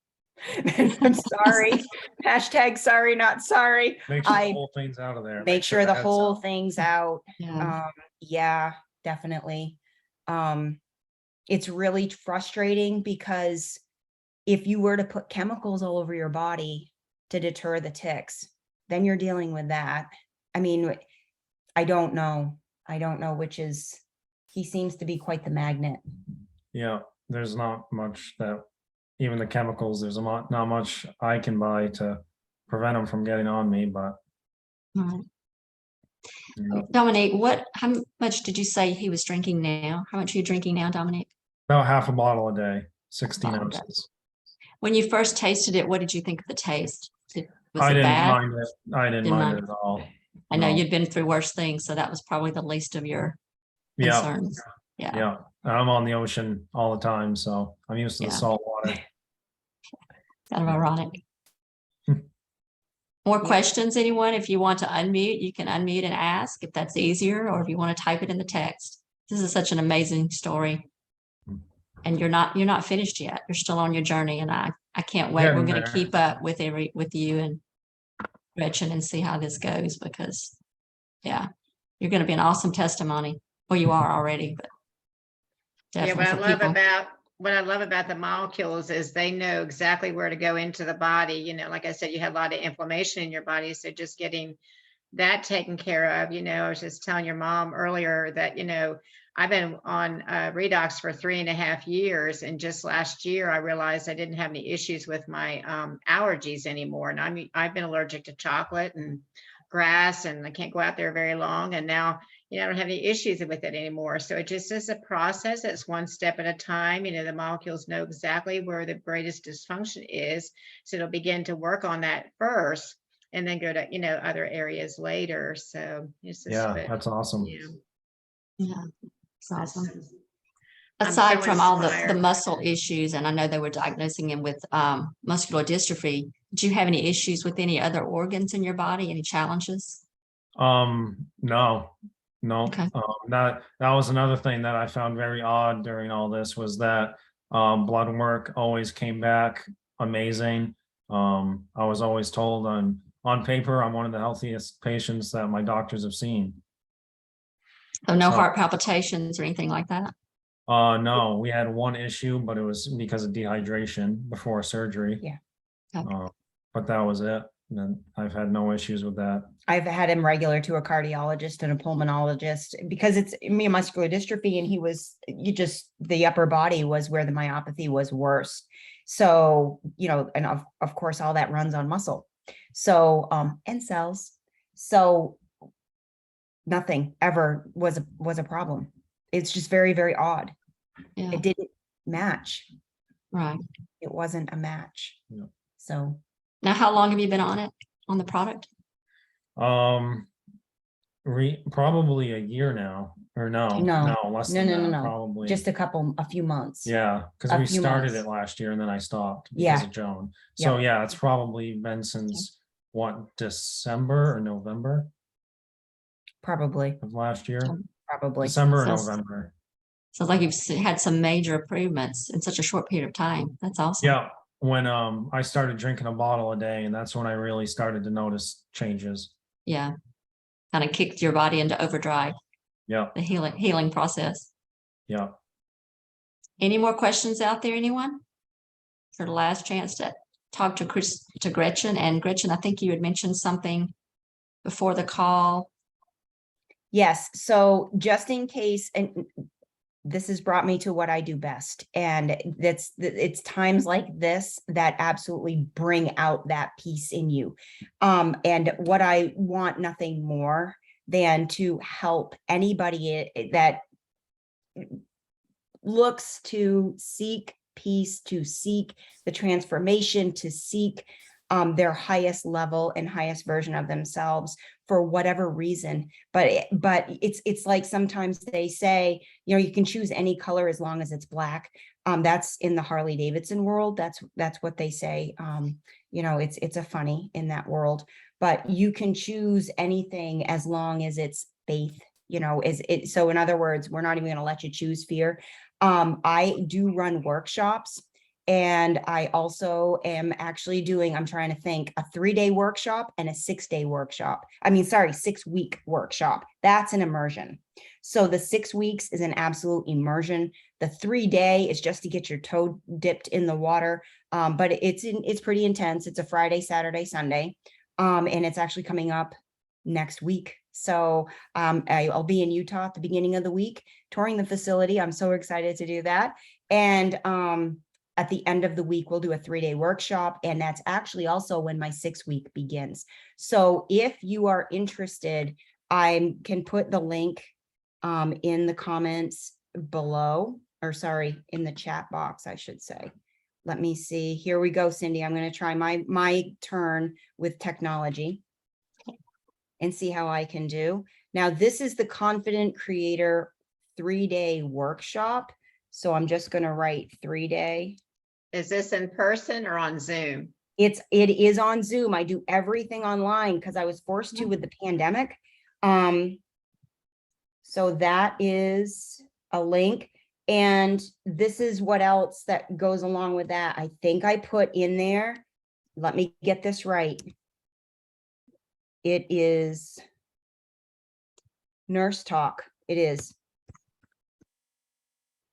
I'm sorry. Hashtag sorry, not sorry. Make sure the I whole thing's out of there. make sure the head's whole out. thing's out. Yeah. Yeah, definitely. It's really frustrating because if you were to put chemicals all over your body to deter the ticks, then you're dealing with that. I mean, I don't know which is, he seems to be quite the magnet. Yeah, there's not much that, even the chemicals, there's not much I can buy to prevent them from getting on me, but Right. you know, Dominique, how much did you say he was drinking now? How much are you drinking now, Dominique? about half a bottle a day, 16 Bottle a day. ounces. When you first tasted it, what did you think of the taste? Was I it didn't bad? mind it. I didn't Didn't mind mind it at all. I know No. you'd been through worse things, so that was probably the least of your Yeah, concerns. Yeah. yeah. I'm on the ocean all the time, so I'm used to the Yeah. salt water. Kind of ironic. More questions, anyone? If you want to unmute, you can unmute and ask if that's easier, or if you want to type it in the text. This is such an amazing story. And you're not finished yet. You're still on your journey, and I can't wait. We're Getting going to there. keep up with you and Gretchen and see how this goes, because yeah, you're going to be an awesome testimony. Well, you are already, but Yeah, definitely for people. what I love about the molecules is they know exactly where to go into the body. You know, like I said, you had a lot of inflammation in your body. So just getting that taken care of, I was just telling your mom earlier that, I've been on redox for 3.5 years. And just last year, I realized I didn't have any issues with my allergies anymore. And I've been allergic to chocolate and grass, and I can't go out there very long. And now, I don't have any issues with it anymore. So it just is a process. It's one step at a time. The molecules know exactly where the greatest dysfunction is. So it'll begin to work on that first and then go to, other areas later. So it's just, Yeah, that's awesome. Yeah, it's awesome. I'm Aside so from all the inspired. muscle issues, and I know they were diagnosing him with muscular dystrophy, did you have any issues with any other organs in your body? Any challenges? No. Okay. That was another thing that I found very odd during all this, was that blood work always came back amazing. I was always told on paper I'm one of the healthiest patients that my doctors have seen. So no So- heart palpitations or anything like that? No, we had one issue, but it was because of dehydration before surgery. Yeah. Okay. But that was it. And then I've had no issues with that. I've had him regular to a cardiologist and a pulmonologist because it's muscular dystrophy, and the upper body was where the myopathy was worse. So, and of course, all that runs on muscle. So, and cells. So nothing ever was a problem. It's just very, very odd. Yeah. It didn't match. Right. It wasn't a match. Yeah. So Now, how long have you been on the product? Probably a year now, or no, less than that, probably. Just a few months. Yeah, because A we few started months. it last year and then I stopped because Yeah. of Joan. So yeah, it's probably been since December or November Probably. of last year? Probably. December or Sounds- November. Sounds like you've had some major improvements in such a short period of time. That's awesome. Yeah, when I started drinking a bottle a day, and that's when I really started to notice changes. Yeah. Kind of kicked your body into overdrive, Yeah, the healing process. yeah. Any more questions out there, anyone? For the last chance to talk to Gretchen. And Gretchen, I think you had mentioned something before the call. Yes. So just in case, and this has brought me to what I do best. And it's times like this that absolutely bring out that piece in you. And what I want nothing more than to help anybody that looks to seek peace, to seek the transformation, to seek their highest level and highest version of themselves for whatever reason. But it's like sometimes they say, you can choose any color as long as it's black. That's in the Harley Davidson world. That's what they say. It's a funny in that world, but you can choose anything as long as it's faith. So in other words, we're not even going to let you choose fear. I do run workshops, and I also am actually doing, I'm trying to think, a 3-day workshop and a 6-day workshop. I mean, sorry, 6-week workshop. That's an immersion. So the 6 weeks is an absolute immersion. The 3-day is just to get your toe dipped in the water. But it's pretty intense. It's a Friday, Saturday, Sunday. And it's actually coming up next week. So I'll be in Utah at the beginning of the week, touring the facility. I'm so excited to do that. And at the end of the week, we'll do a 3-day workshop. And that's actually also when my 6-week begins. So if you are interested, I can put the link in the comments below, or sorry, in the chat box, I should say. Let me see. Here we go, Cyndi. I'm going to try my turn with technology and see how I can do. Now, this is the Confident Creator 3-day workshop. So I'm just going to write 3-day. Is this in person or on Zoom? It is on Zoom. I do everything online because I was forced to with the pandemic. So that is a link. And this is what else that goes along with that. I think I put in there, let me get this right. It is Nurse Talk. It is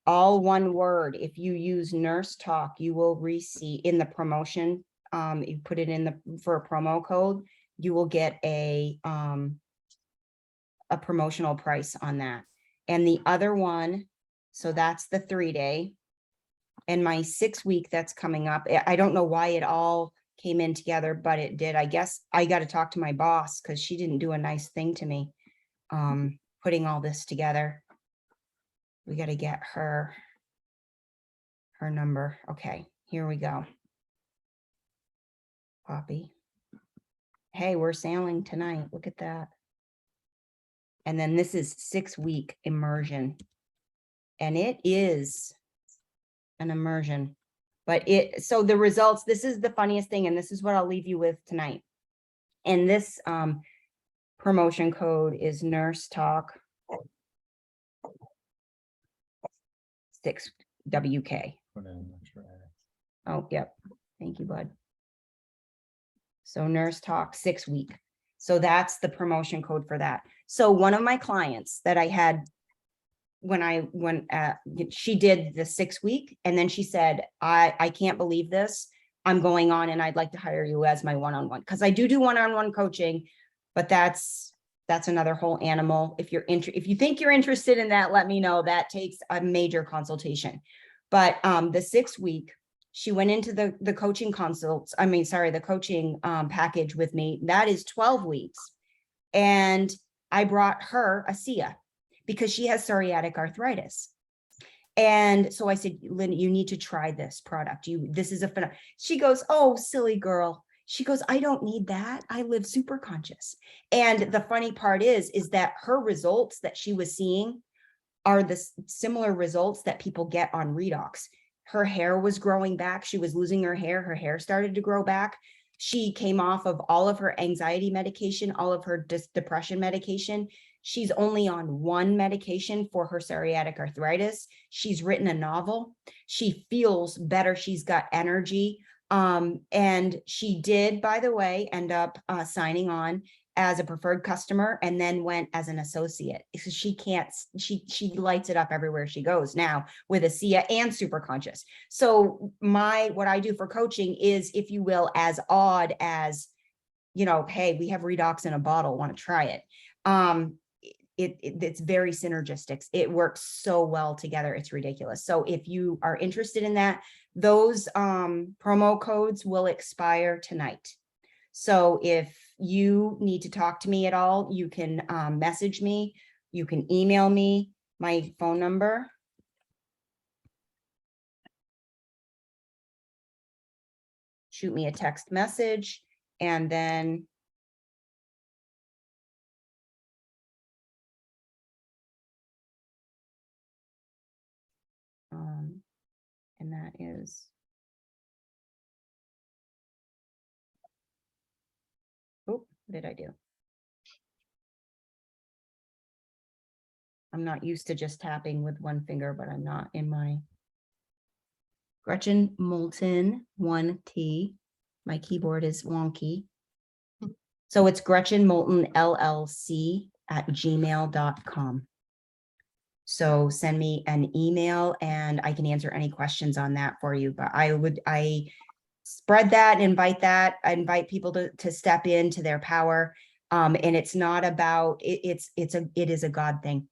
all one word. If you use Nurse Talk, you will receive in the promotion. You put it in for a promo code, you will get a promotional price on that. And the other one, so that's the 3-day, and my 6-week that's coming up. I don't know why it all came in together, but it did. I guess I got to talk to my boss because she didn't do a nice thing to me, putting all this together. We got to get her number. Okay, here we go. Copy. Hey, we're sailing tonight. Look at that. And then this is 6-week immersion. And it is an immersion. But so the results, this is the funniest thing, and this is what I'll leave you with tonight. And this promotion code is Nurse Talk 6WK. Oh, yep. Thank you, bud. So Nurse Talk 6-week. So that's the promotion code for that. So one of my clients that I had when she did the 6-week, and then she said, I can't believe this. I'm going on and I'd like to hire you as my one-on-one, because I do one-on-one coaching, but that's another whole animal. If you think you're interested in that, let me know. That takes a major consultation. But the 6-week, she went into the coaching the coaching package with me. That is 12 weeks. And I brought her a SIA because she has psoriatic arthritis. And so I said, Lynn, you need to try this product. This is a she goes, oh, silly girl. She goes, I don't need that. I live super conscious. And the funny part is that her results that she was seeing are the similar results that people get on redox. Her hair was growing back. She was losing her hair. Her hair started to grow back. She came off of all of her anxiety medication, all of her depression medication. She's only on one medication for her psoriatic arthritis. She's written a novel. She feels better. She's got energy. And she did, by the way, end up signing on as a preferred customer and then went as an associate. So she lights it up everywhere she goes now with a SIA and super conscious. So what I do for coaching is, if you will, as odd as, hey, we have redox in a bottle, want to try it. It's very synergistic. It works so well together. It's ridiculous. So if you are interested in that, those promo codes will expire tonight. So if you need to talk to me at all, you can message me. You can email me my phone number. Shoot me a text message, and then and that is, oh, what did I do? I'm not used to just tapping with one finger, but I'm not in my. Gretchen Moulton, 1T. My keyboard is wonky. So it's Gretchen Moulton LLC @gmail.com. So send me an email and I can answer any questions on that for you. But I spread that, I invite people to step into their power. And it's not about, it is a God thing.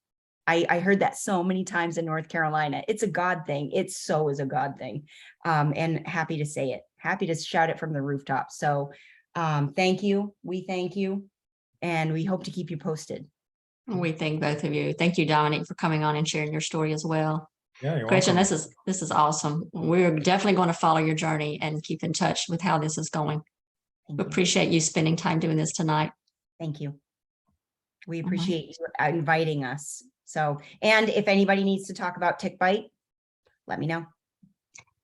I heard that so many times in North Carolina. It's a God thing. It so is a God thing. And happy to say it, happy to shout it from the rooftop. So thank you. We thank you. And we hope to keep you posted. We thank both of you. Thank you, Dominic, for coming on and sharing your story as well. Yeah, you're Gretchen, welcome. this is awesome. We're definitely going to follow your journey and keep in touch with how this is going. Thank We you. appreciate you spending time doing this tonight. Thank you. We right. appreciate you inviting us. So, and if anybody needs to talk about tick bite, let me know.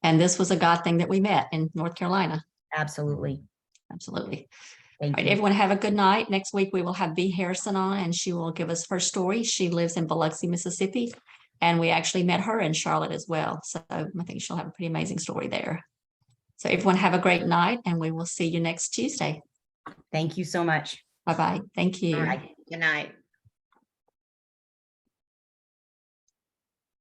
And this was a God thing that we met in North Carolina. Absolutely. Absolutely. Thank All right, you. everyone have a good night. Next week, we will have B. Harrison on and she will give us her story. She lives in Biloxi, Mississippi, and we actually met her in Charlotte as well. So I think she'll have a pretty amazing story there. So everyone have a great night and we will see you next Tuesday. Thank you so much. Bye-bye. Thank you. All right. Good night.